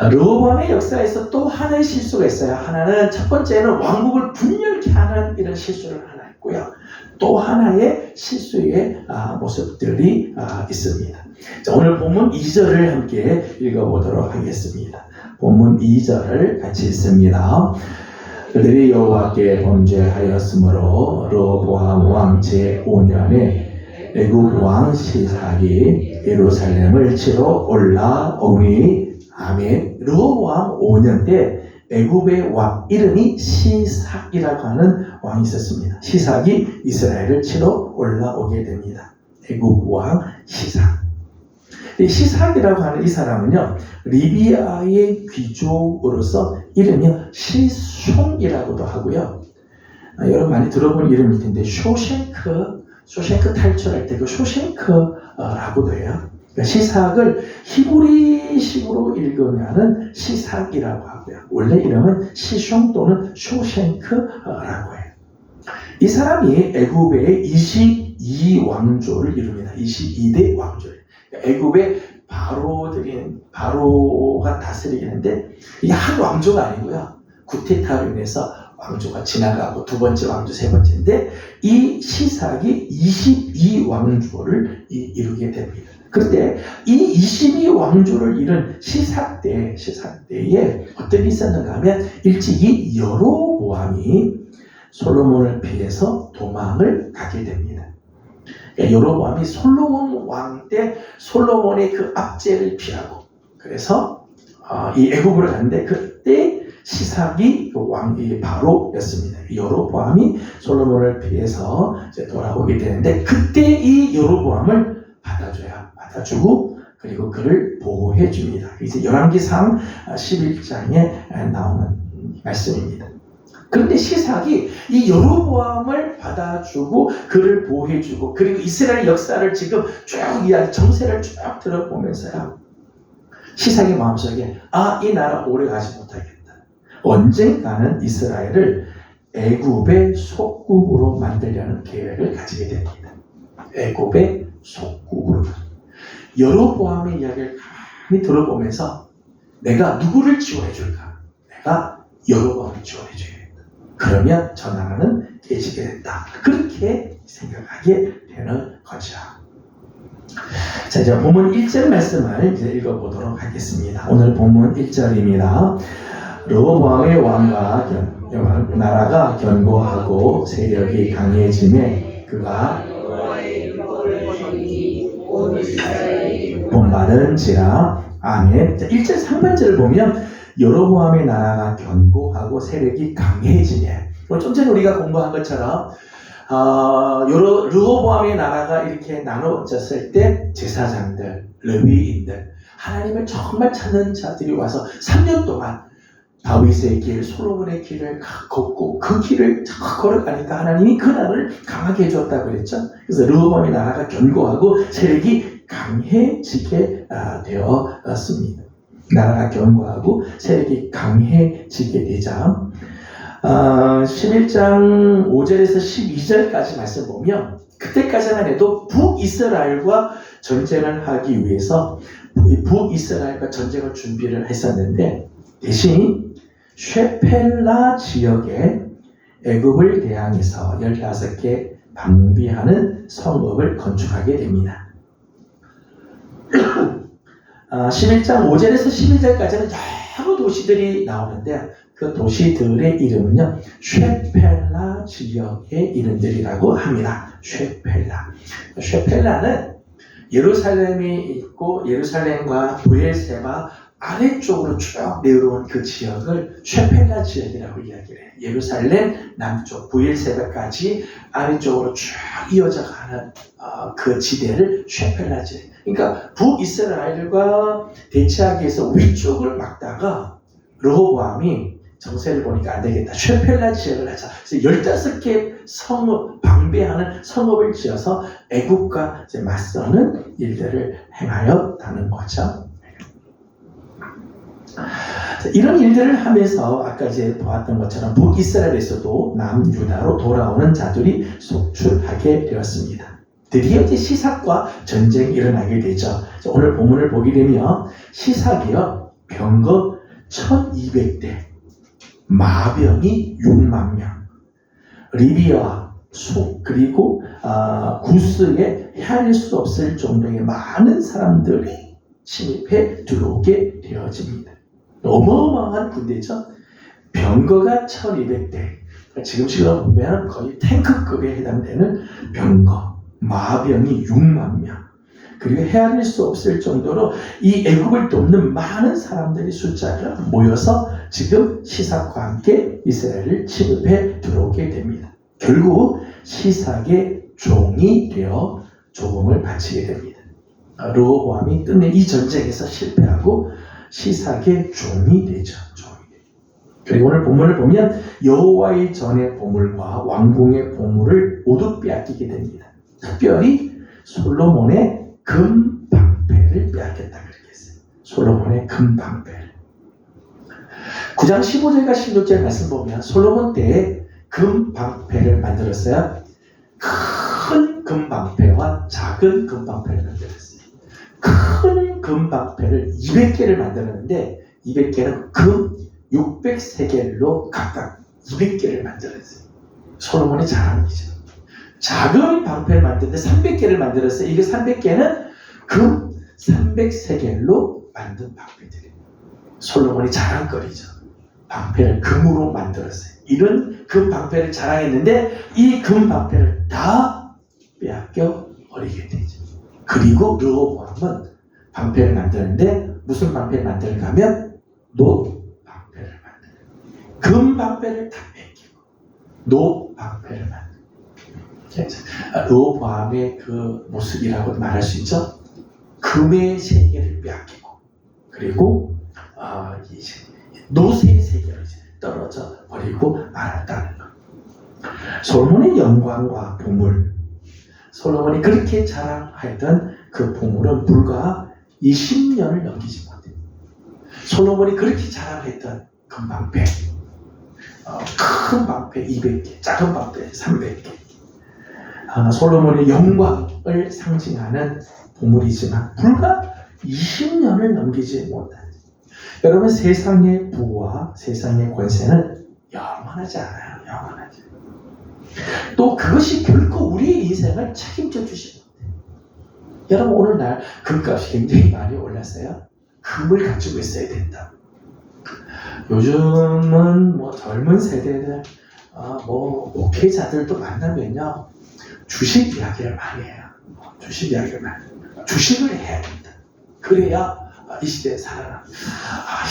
르호보암의 역사에서 또 하나의 실수가 있어요. 하나는 첫 번째는 왕국을 분열케 하는 이런 실수를 하나 했고요. 또 하나의 실수의 모습들이 있습니다. 자, 오늘 본문 2절을 함께 읽어보도록 하겠습니다. 본문 2절을 같이 읽습니다. 그들이 여호와께 범죄하였으므로 르호보암 왕 제5년에 애굽 왕 시삭이 예루살렘을 치러 올라오니 아멘. 르호보암 5년 때 애굽의 왕 이름이 시삭이라고 하는 왕이 있었습니다. 시삭이 이스라엘을 치러 올라오게 됩니다. 애굽 왕 시삭. 이 시삭이라고 하는 이 사람은요, 리비아의 귀족으로서 이름이 시숑이라고도 하고요. 여러분 많이 들어본 이름일 텐데 쇼생크 탈출할 때 그 쇼생크라고도 해요. 그러니까 시삭을 히브리식으로 읽으면은 시삭이라고 하고요. 원래 이름은 시숑 또는 쇼생크라고 해요. 이 사람이 애굽의 22왕조를 이룹니다. 22대 왕조예요. 애굽의 바로가 다스리긴 했는데 이게 한 왕조가 아니고요. 구테타로 인해서 왕조가 지나가고 두 번째 왕조, 세 번째인데 이 시삭이 22왕조를 이루게 됩니다. 그런데 이 22왕조를 이룬 시삭 때에 어떤 일이 있었는가 하면 일찍이 여로보암이 솔로몬을 피해서 도망을 가게 됩니다. 여로보암이 솔로몬 왕 때 솔로몬의 그 압제를 피하고 그래서 이 애굽으로 갔는데 그때 시삭이 그 왕이 바로였습니다. 여로보암이 솔로몬을 피해서 이제 돌아오게 되는데 그때 이 여로보암을 받아주고 그리고 그를 보호해 줍니다. 이제 열왕기상 11장에 나오는 말씀입니다. 그런데 시삭이 이 여로보암을 받아주고 그를 보호해주고 그리고 이스라엘 역사를 지금 쭉 정세를 쭉 들어보면서요, 시삭의 마음속에 이 나라 오래 가지 못하겠다. 언젠가는 이스라엘을 애굽의 속국으로 만들려는 계획을 가지게 됩니다. 애굽의 속국으로. 여로보암의 이야기를 많이 들어보면서 내가 누구를 지원해줄까? 내가 여로보암을 지원해줘야겠다. 그러면 저 나라는 깨지게 된다. 그렇게 생각하게 되는 거죠. 자, 이제 본문 1절 말씀을 이제 읽어보도록 하겠습니다. 오늘 본문 1절입니다. 르호보암의 왕과 나라가 견고하고 세력이 강해짐에 그가 본받은지라. 아멘. 1절 상반절을 보면 여로보암의 나라가 견고하고 세력이 강해지네. 좀 전에 우리가 공부한 것처럼 르호보암의 나라가 이렇게 나눠졌을 때 제사장들, 레위인들, 하나님을 정말 찾는 자들이 와서 3년 동안 다윗의 길, 솔로몬의 길을 걷고 그 길을 걸어가니까 하나님이 그 나라를 강하게 해줬다고 그랬죠. 그래서 르호보암의 나라가 견고하고 세력이 강해지게 되었습니다. 나라가 견고하고 세력이 강해지게 되자 11장 5절에서 12절까지 말씀 보면 그때까지만 해도 북이스라엘과 전쟁을 하기 위해서 북이스라엘과 전쟁을 준비를 했었는데 대신 쉐펠라 지역에 애굽을 대항해서 15개 방비하는 성읍을 건축하게 됩니다. 11장 5절에서 11절까지는 여러 도시들이 나오는데 그 도시들의 이름은요, 쉐펠라 지역의 이름들이라고 합니다. 쉐펠라는 예루살렘이 있고 예루살렘과 브엘세바 아래쪽으로 쭉 내려온 그 지역을 쉐펠라 지역이라고 이야기를 해요. 예루살렘 남쪽 브엘세바까지 아래쪽으로 쭉 이어져 가는 그 지대를 쉐펠라 지역. 그러니까 북이스라엘과 대치하기 위해서 위쪽을 막다가 르호보암이 정세를 보니까 안 되겠다. 쉐펠라 지역을 하자. 그래서 15개 성읍, 방배하는 성읍을 지어서 애국과 이제 맞서는 일들을 행하였다는 거죠. 이런 일들을 하면서 아까 이제 보았던 것처럼 북이스라엘에서도 남유다로 돌아오는 자들이 속출하게 되었습니다. 드디어 이제 시삭과 전쟁이 일어나게 되죠. 오늘 본문을 보게 되면 시삭이요, 병거 1200대, 마병이 6만 명, 리비아, 숲, 그리고 구스에 헤아릴 수 없을 정도의 많은 사람들이 침입해 들어오게 되어집니다. 어마어마한 군대죠. 병거가 1200대, 지금식으로 보면 거의 탱크급에 해당되는 병거, 마병이 6만 명, 그리고 헤아릴 수 없을 정도로 이 애국을 돕는 많은 사람들이 숫자가 모여서 지금 시삭과 함께 이스라엘을 침입해 들어오게 됩니다. 결국 시삭의 종이 되어 조공을 바치게 됩니다. 르호보암이 끝내 이 전쟁에서 실패하고 시삭의 종이 되죠. 그리고 오늘 본문을 보면 여호와의 전의 보물과 왕궁의 보물을 모두 빼앗기게 됩니다. 특별히 솔로몬의 금 방패를 빼앗겼다 그렇게 했어요. 솔로몬의 금 방패를. 9장 15절과 16절 말씀 보면 솔로몬 때에 금 방패를 만들었어요. 큰 금 방패와 작은 금 방패를 만들었어요. 큰 금 방패를 200개를 만들었는데 200개는 금 600세겔로 각각 200개를 만들었어요. 솔로몬의 자랑이죠. 작은 방패를 만드는데 300개를 만들었어요. 이게 300개는 금 300세겔로 만든 방패들이에요. 솔로몬이 자랑거리죠. 방패를 금으로 만들었어요. 이런 금 방패를 자랑했는데 이 금 방패를 다 빼앗겨 버리게 되죠. 그리고 르호보암은 방패를 만드는데 무슨 방패를 만드는가 하면 노 방패를 만드는, 금 방패를 다 뺏기고 노 방패를 만드는. 르호보암의 그 모습이라고 말할 수 있죠. 금의 세계를 빼앗기고 그리고 이제 노세의 세계로 이제 떨어져 버리고 말았다는 것. 솔로몬의 영광과 보물, 솔로몬이 그렇게 자랑하던 그 보물은 불과 20년을 넘기지 못해요. 솔로몬이 그렇게 자랑했던 금 방패, 큰 방패 200개, 작은 방패 300개, 솔로몬의 영광을 상징하는 보물이지만 불과 20년을 넘기지 못한. 여러분, 세상의 부와 세상의 권세는 영원하지 않아요. 영원하지. 또 그것이 결코 우리의 인생을 책임져 주지 못해요. 여러분, 오늘날 금값이 굉장히 많이 올랐어요. 금을 가지고 있어야 된다. 요즘은 뭐 젊은 세대들, 목회자들도 만나면요, 주식 이야기를 많이 해요. 주식 이야기를 많이 해요. 주식을 해야 된다. 그래야 이 시대에 살아나.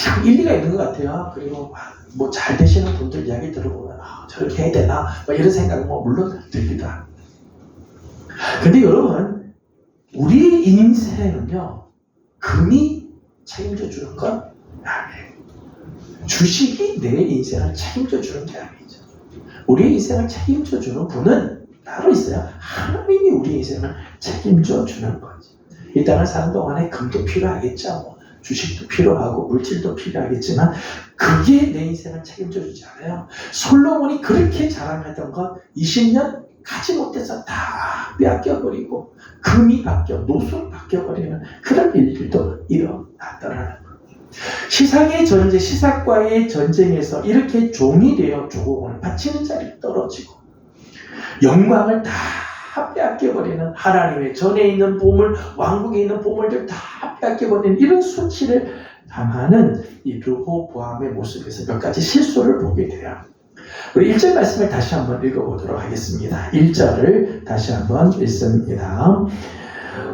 참 일리가 있는 것 같아요. 그리고 뭐 잘 되시는 분들 이야기 들어보면 저렇게 해야 되나? 이런 생각은 물론 들기도 합니다. 근데 여러분, 우리 인생은요, 금이 책임져 주는 건 아니에요. 주식이 내 인생을 책임져 주는 게 아니죠. 우리 인생을 책임져 주는 분은 따로 있어요. 하나님이 우리 인생을 책임져 주는 거지. 이 땅을 사는 동안에 금도 필요하겠죠. 주식도 필요하고 물질도 필요하겠지만 그게 내 인생을 책임져 주지 않아요. 솔로몬이 그렇게 자랑하던 것 20년 가지 못해서 다 빼앗겨버리고 금이 바뀌어 노수로 바뀌어버리는 그런 일들도 일어났더라는 거예요. 시삭의 전쟁, 시삭과의 전쟁에서 이렇게 종이 되어 조공을 바치는 자리에 떨어지고 영광을 다 빼앗겨버리는 하나님의 전에 있는 보물, 왕국에 있는 보물들 다 빼앗겨버리는 이런 수치를 당하는 이 르호보암의 모습에서 몇 가지 실수를 보게 돼요. 우리 1절 말씀을 다시 한번 읽어보도록 하겠습니다. 1절을 다시 한번 읽습니다.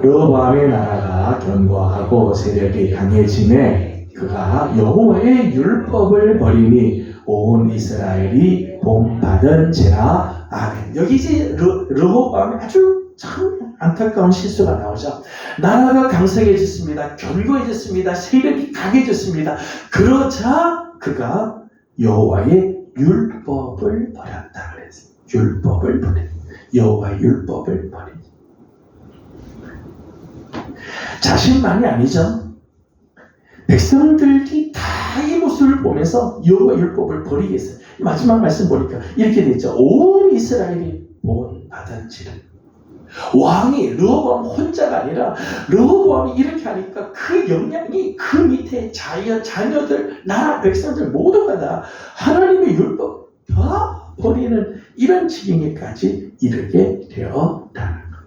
르호보암의 나라가 견고하고 세력이 강해지매 그가 여호와의 율법을 버리니 온 이스라엘이 본받은 죄라. 아멘. 여기 이제 르호보암이 아주 참 안타까운 실수가 나오죠. 나라가 강성해졌습니다. 견고해졌습니다. 세력이 강해졌습니다. 그러자 그가 여호와의 율법을 버렸다 그랬어요. 율법을 버려. 여호와의 율법을 버려. 자신만이 아니죠. 백성들이 다 이 모습을 보면서 여호와 율법을 버리겠어요. 마지막 말씀 보니까 이렇게 되죠. 온 이스라엘이 본받은지를. 왕이 르호보암 혼자가 아니라 르호보암이 이렇게 하니까 그 영향이 그 밑에 자녀들, 나라 백성들 모두가 다 하나님의 율법 다 버리는 이런 지경에까지 이르게 되었다는 것.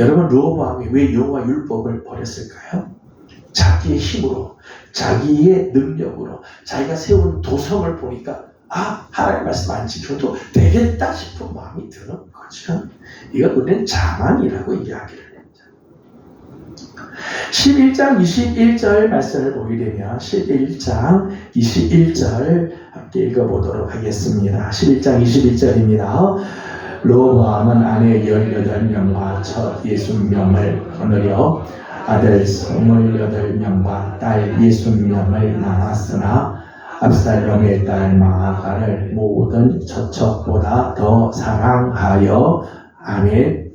여러분, 르호보암이 왜 여호와 율법을 버렸을까요? 자기의 힘으로, 자기의 능력으로, 자기가 세운 도성을 보니까 하나님 말씀 안 지켜도 되겠다 싶은 마음이 드는 거죠. 이걸 우리는 자만이라고 이야기를 했죠. 11장 21절 말씀을 보게 되면 11장 21절 함께 읽어보도록 하겠습니다. 11장 21절입니다. 르호보암은 아내 18명과 첫 60명을 거느려 아들 28명과 딸 60명을 낳았으나 압살롬의 딸 마아가를 모든 처첩보다 더 사랑하여. 아멘.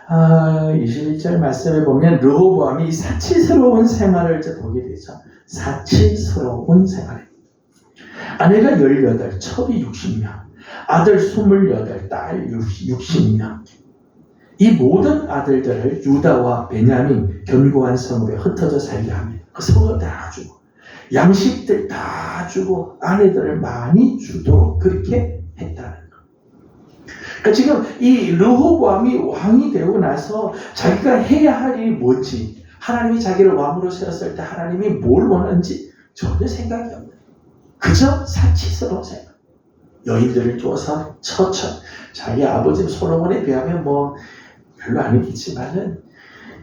21절 말씀을 보면 르호보암이 사치스러운 생활을 보게 되죠. 사치스러운 생활. 아내가 18, 첩이 60명, 아들 28, 딸 60명. 이 모든 아들들을 유다와 베냐민 견고한 성읍에 흩어져 살게 하며 그 성을 다 주고 양식들 다 주고 아내들을 많이 주도록 그렇게 했다는 것. 그러니까 지금 이 르호보암이 왕이 되고 나서 자기가 해야 할 일이 뭔지, 하나님이 자기를 왕으로 세웠을 때 하나님이 뭘 원하는지 전혀 생각이 없는, 그저 사치스러운 생각. 여인들을 두어서 처처, 자기 아버지 솔로몬에 비하면 뭐 별로 아니겠지만은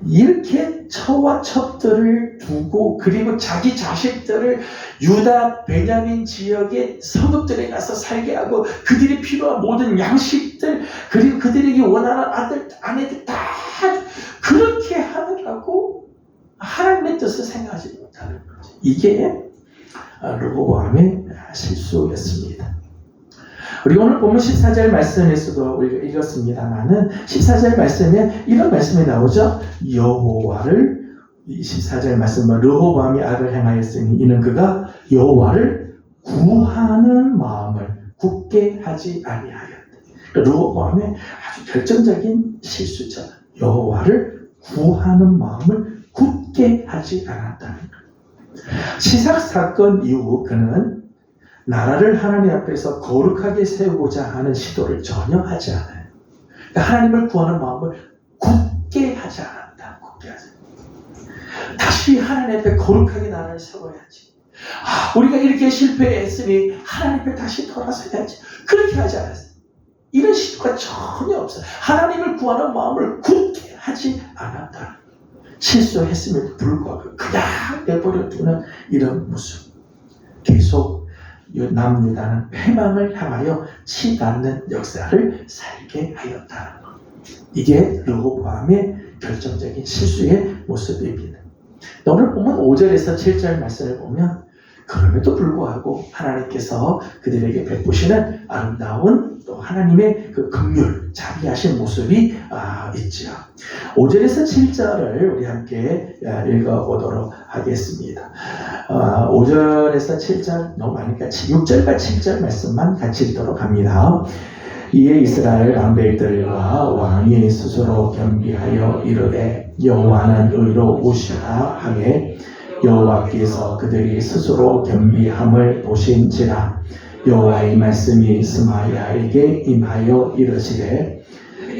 이렇게 처와 첩들을 두고 그리고 자기 자식들을 유다 베냐민 지역의 성읍들에 가서 살게 하고 그들이 필요한 모든 양식들 그리고 그들에게 원하는 아들 아내들 다 그렇게 하느라고 하나님의 뜻을 생각하지 못하는 거죠. 이게 르호보암의 실수였습니다. 우리 오늘 보면 14절 말씀에서도 우리가 읽었습니다만은 14절 말씀에 이런 말씀이 나오죠. 여호와를 14절 말씀은 르호보암이 악을 행하였으니 이는 그가 여호와를 구하는 마음을 굳게 하지 아니하였다. 르호보암의 아주 결정적인 실수죠. 여호와를 구하는 마음을 굳게 하지 않았다는 것. 시삭 사건 이후 그는 나라를 하나님 앞에서 거룩하게 세우고자 하는 시도를 전혀 하지 않아요. 그러니까 하나님을 구하는 마음을 굳게 하지 않았다. 굳게 하지 않았다. 다시 하나님 앞에 거룩하게 나라를 세워야지. 우리가 이렇게 실패했으니 하나님 앞에 다시 돌아서야지. 그렇게 하지 않았어요. 이런 시도가 전혀 없어요. 하나님을 구하는 마음을 굳게 하지 않았다. 실수했음에도 불구하고 그냥 내버려 두는 이런 모습. 계속 남유다는 패망을 향하여 치닫는 역사를 살게 하였다는 것. 이게 르호보암의 결정적인 실수의 모습입니다. 오늘 보면 5절에서 7절 말씀을 보면 그럼에도 불구하고 하나님께서 그들에게 베푸시는 아름다운 또 하나님의 그 긍휼, 자비하신 모습이 있죠. 5절에서 7절을 우리 함께 읽어보도록 하겠습니다. 5절에서 7절 너무 많으니까 6절과 7절 말씀만 같이 읽도록 합니다. 이에 이스라엘 왕들과 왕이 스스로 겸비하여 이르되 여호와는 의로우시다 하매 여호와께서 그들이 스스로 겸비함을 보신지라. 여호와의 말씀이 스마야에게 임하여 이르시되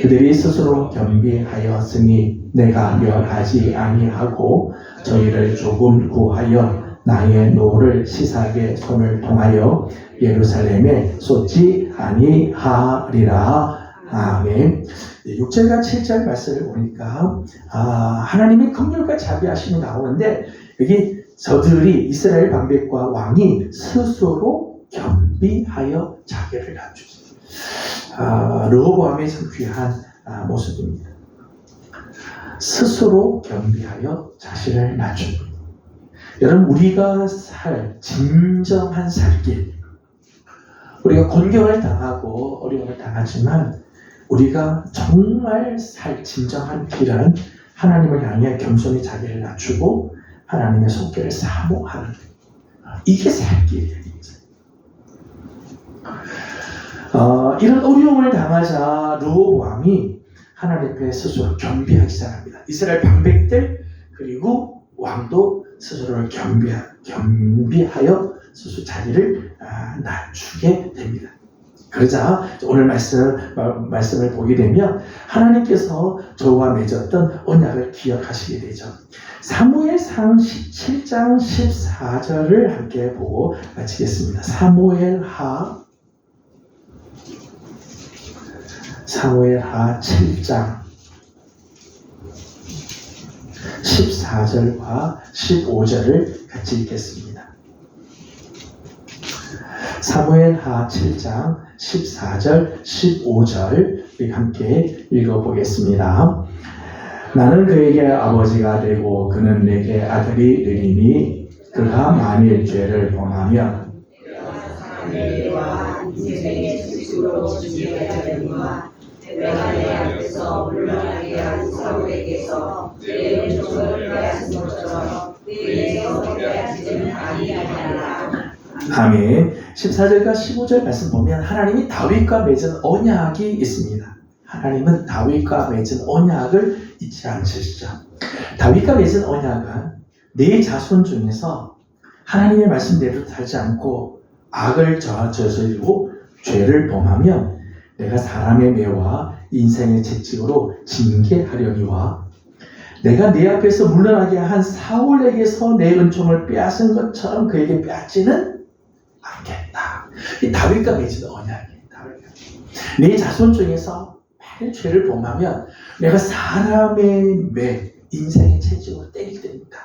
그들이 스스로 겸비하였으니 내가 멸하지 아니하고 저희를 조금 구하여 나의 노를 시삭에 손을 통하여 예루살렘에 쏟지 아니하리라. 아멘. 6절과 7절 말씀을 보니까 하나님의 긍휼과 자비하심이 나오는데 여기 저들이 이스라엘 방백과 왕이 스스로 겸비하여 자기를 낮추지. 르호보암의 참 귀한 모습입니다. 스스로 겸비하여 자신을 낮추고. 여러분, 우리가 살 진정한 살길, 우리가 곤경을 당하고 어려움을 당하지만 우리가 정말 살 진정한 길은 하나님을 향해 겸손히 자기를 낮추고 하나님의 손길을 사모하는, 이게 살 길이에요. 이런 어려움을 당하자 르호보암이 하나님 앞에 스스로 겸비하기 시작합니다. 이스라엘 방백들 그리고 왕도 스스로를 겸비하여 스스로 자기를 낮추게 됩니다. 그러자 오늘 말씀을 보게 되면 하나님께서 저와 맺었던 언약을 기억하시게 되죠. 사무엘상 17장 14절을 함께 보고 마치겠습니다. 사무엘하 7장 14절과 15절을 같이 읽겠습니다. 사무엘하 7장 14절 15절 우리 함께 읽어보겠습니다. 나는 그에게 아버지가 되고 그는 내게 아들이 되리니 그가 만일 죄를 범하면 내가 인생의 주식으로 준비해야 되니와 내가 내 앞에서 물러나게 한 사울에게서 내 은총을 빼앗은 것처럼 그에게서 빼앗지는 아니하리라. 아멘. 14절과 15절 말씀 보면 하나님이 다윗과 맺은 언약이 있습니다. 하나님은 다윗과 맺은 언약을 잊지 않으시죠. 다윗과 맺은 언약은 네 자손 중에서 하나님의 말씀대로 살지 않고 악을 저지르고 죄를 범하면 내가 사람의 매와 인생의 채찍으로 징계하려니와 내가 네 앞에서 물러나게 한 사울에게서 내 은총을 빼앗은 것처럼 그에게 빼앗지는 않겠다. 이 다윗과 맺은 언약이에요. 네 자손 중에서 만일 죄를 범하면 내가 사람의 매, 인생의 채찍으로 때릴 때입니다.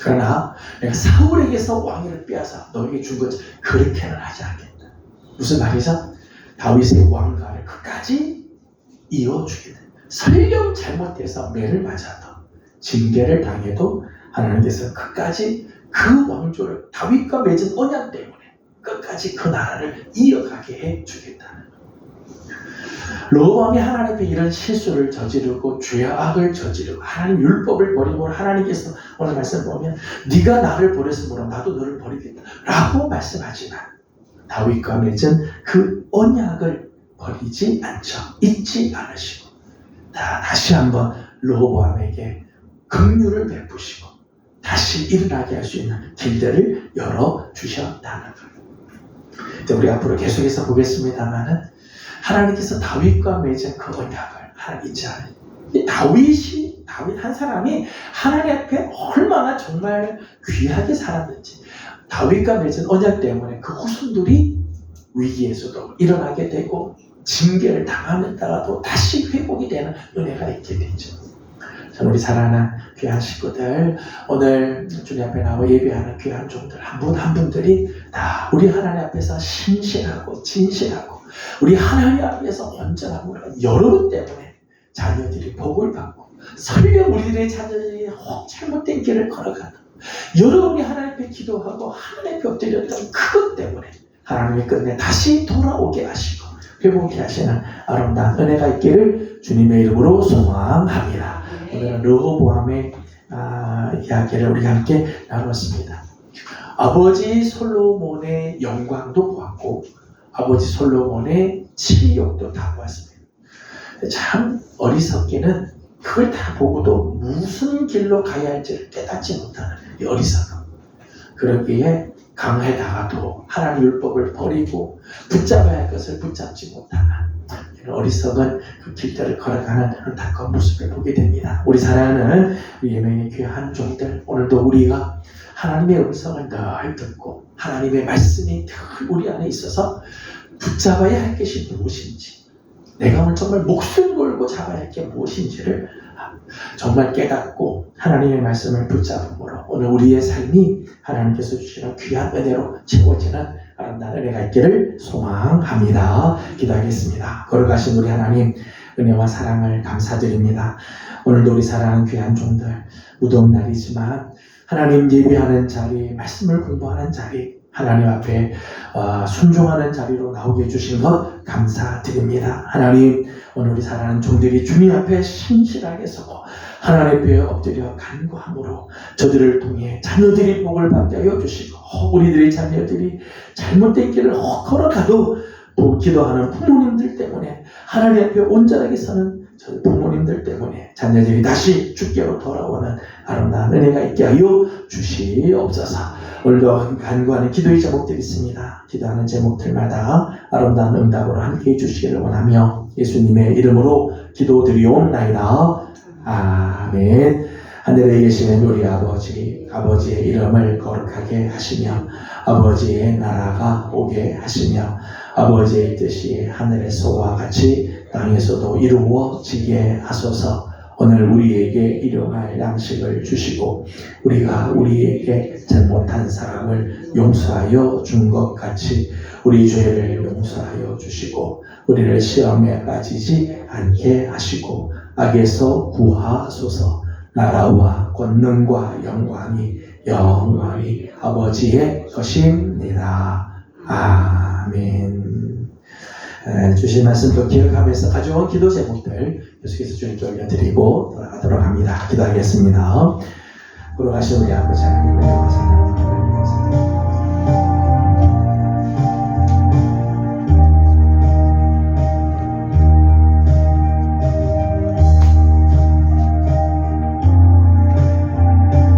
그러나 내가 사울에게서 왕위를 빼앗아 너에게 준 것 그렇게는 하지 않겠다. 무슨 말이죠? 다윗의 왕가를 끝까지 이어주게 돼. 설령 잘못해서 매를 맞아도 징계를 당해도 하나님께서 끝까지 그 왕조를 다윗과 맺은 언약 때문에 끝까지 그 나라를 이어가게 해주겠다는 거예요. 르호보암이 하나님 앞에 이런 실수를 저지르고 죄악을 저지르고 하나님 율법을 버리고 하나님께서 오늘 말씀 보면 네가 나를 버렸으므로 나도 너를 버리겠다 라고 말씀하지만 다윗과 맺은 그 언약을 버리지 않죠. 잊지 않으시고 다시 한번 르호보암에게 긍휼을 베푸시고 다시 일어나게 할 수 있는 길들을 열어주셨다는 거예요. 우리 앞으로 계속해서 보겠습니다만은 하나님께서 다윗과 맺은 그 언약을 하나님 잊지 않아요. 다윗 한 사람이 하나님 앞에 얼마나 정말 귀하게 살았는지 다윗과 맺은 언약 때문에 그 후손들이 위기에서도 일어나게 되고 징계를 당하면다가도 다시 회복이 되는 은혜가 있게 되죠. 우리 사랑하는 귀한 식구들, 오늘 주님 앞에 나와 예배하는 귀한 종들 한 분 한 분들이 다 우리 하나님 앞에서 신실하고 진실하고 우리 하나님 앞에서 온전하고 여러분 때문에 자녀들이 복을 받고 설령 우리들의 자녀들이 혹 잘못된 길을 걸어가도 여러분이 하나님 앞에 기도하고 하나님 앞에 엎드렸던 그것 때문에 하나님이 끝내 다시 돌아오게 하시고 회복케 하시는 아름다운 은혜가 있기를 주님의 이름으로 소망합니다. 오늘은 르호보암의 이야기를 우리가 함께 나눴습니다. 아버지 솔로몬의 영광도 보았고 아버지 솔로몬의 치욕도 다 보았습니다. 참 어리석기는 그걸 다 보고도 무슨 길로 가야 할지를 깨닫지 못하는 이 어리석음. 그러기에 강하다가도 하나님 율법을 버리고 붙잡아야 할 것을 붙잡지 못하는 어리석은 그 길들을 걸어가는 안타까운 모습을 보게 됩니다. 우리 사랑하는 우리 예명의 귀한 종들, 오늘도 우리가 하나님의 음성을 늘 듣고 하나님의 말씀이 늘 우리 안에 있어서 붙잡아야 할 것이 무엇인지, 내가 오늘 정말 목숨 걸고 잡아야 할 게 무엇인지를 정말 깨닫고 하나님의 말씀을 붙잡음으로 오늘 우리의 삶이 하나님께서 주시는 귀한 은혜로 채워지는 아름다운 은혜가 있기를 소망합니다. 기도하겠습니다. 걸어가신 우리 하나님, 은혜와 사랑을 감사드립니다. 오늘도 우리 사랑하는 귀한 종들, 무더운 날이지만 하나님 예배하는 자리, 말씀을 공부하는 자리, 하나님 앞에 순종하는 자리로 나오게 해주신 것 감사드립니다. 하나님, 오늘 우리 사랑하는 종들이 주님 앞에 신실하게 서고 하나님 앞에 엎드려 간구함으로 저들을 통해 자녀들이 복을 받게 하여 주시고, 우리들의 자녀들이 잘못된 길을 걸어가도 기도하는 부모님들 때문에, 하나님 앞에 온전하게 서는 저 부모님들 때문에 자녀들이 다시 주께로 돌아오는 아름다운 은혜가 있게 하여 주시옵소서. 오늘도 간구하는 기도의 제목들이 있습니다. 기도하는 제목들마다 아름다운 응답으로 함께해 주시기를 원하며 예수님의 이름으로 기도드리옵나이다. 아멘. 하늘에 계시는 우리 아버지의 이름을 거룩하게 하시며 아버지의 나라가 오게 하시며 아버지의 뜻이 하늘에서와 같이 땅에서도 이루어지게 하소서. 오늘 우리에게 일용할 양식을 주시고 우리가 우리에게 잘못한 사람을 용서하여 준 것 같이 우리 죄를 용서하여 주시고 우리를 시험에 빠지지 않게 하시고 악에서 구하소서. 나라와 권능과 영광이 영원히 아버지의 것입니다. 아멘. 주신 말씀도 기억하면서 가져온 기도 제목들 계속해서 주님께 올려드리고 돌아가도록 합니다. 기도하겠습니다. 걸어가신 우리 아버지 하나님을 감사합니다.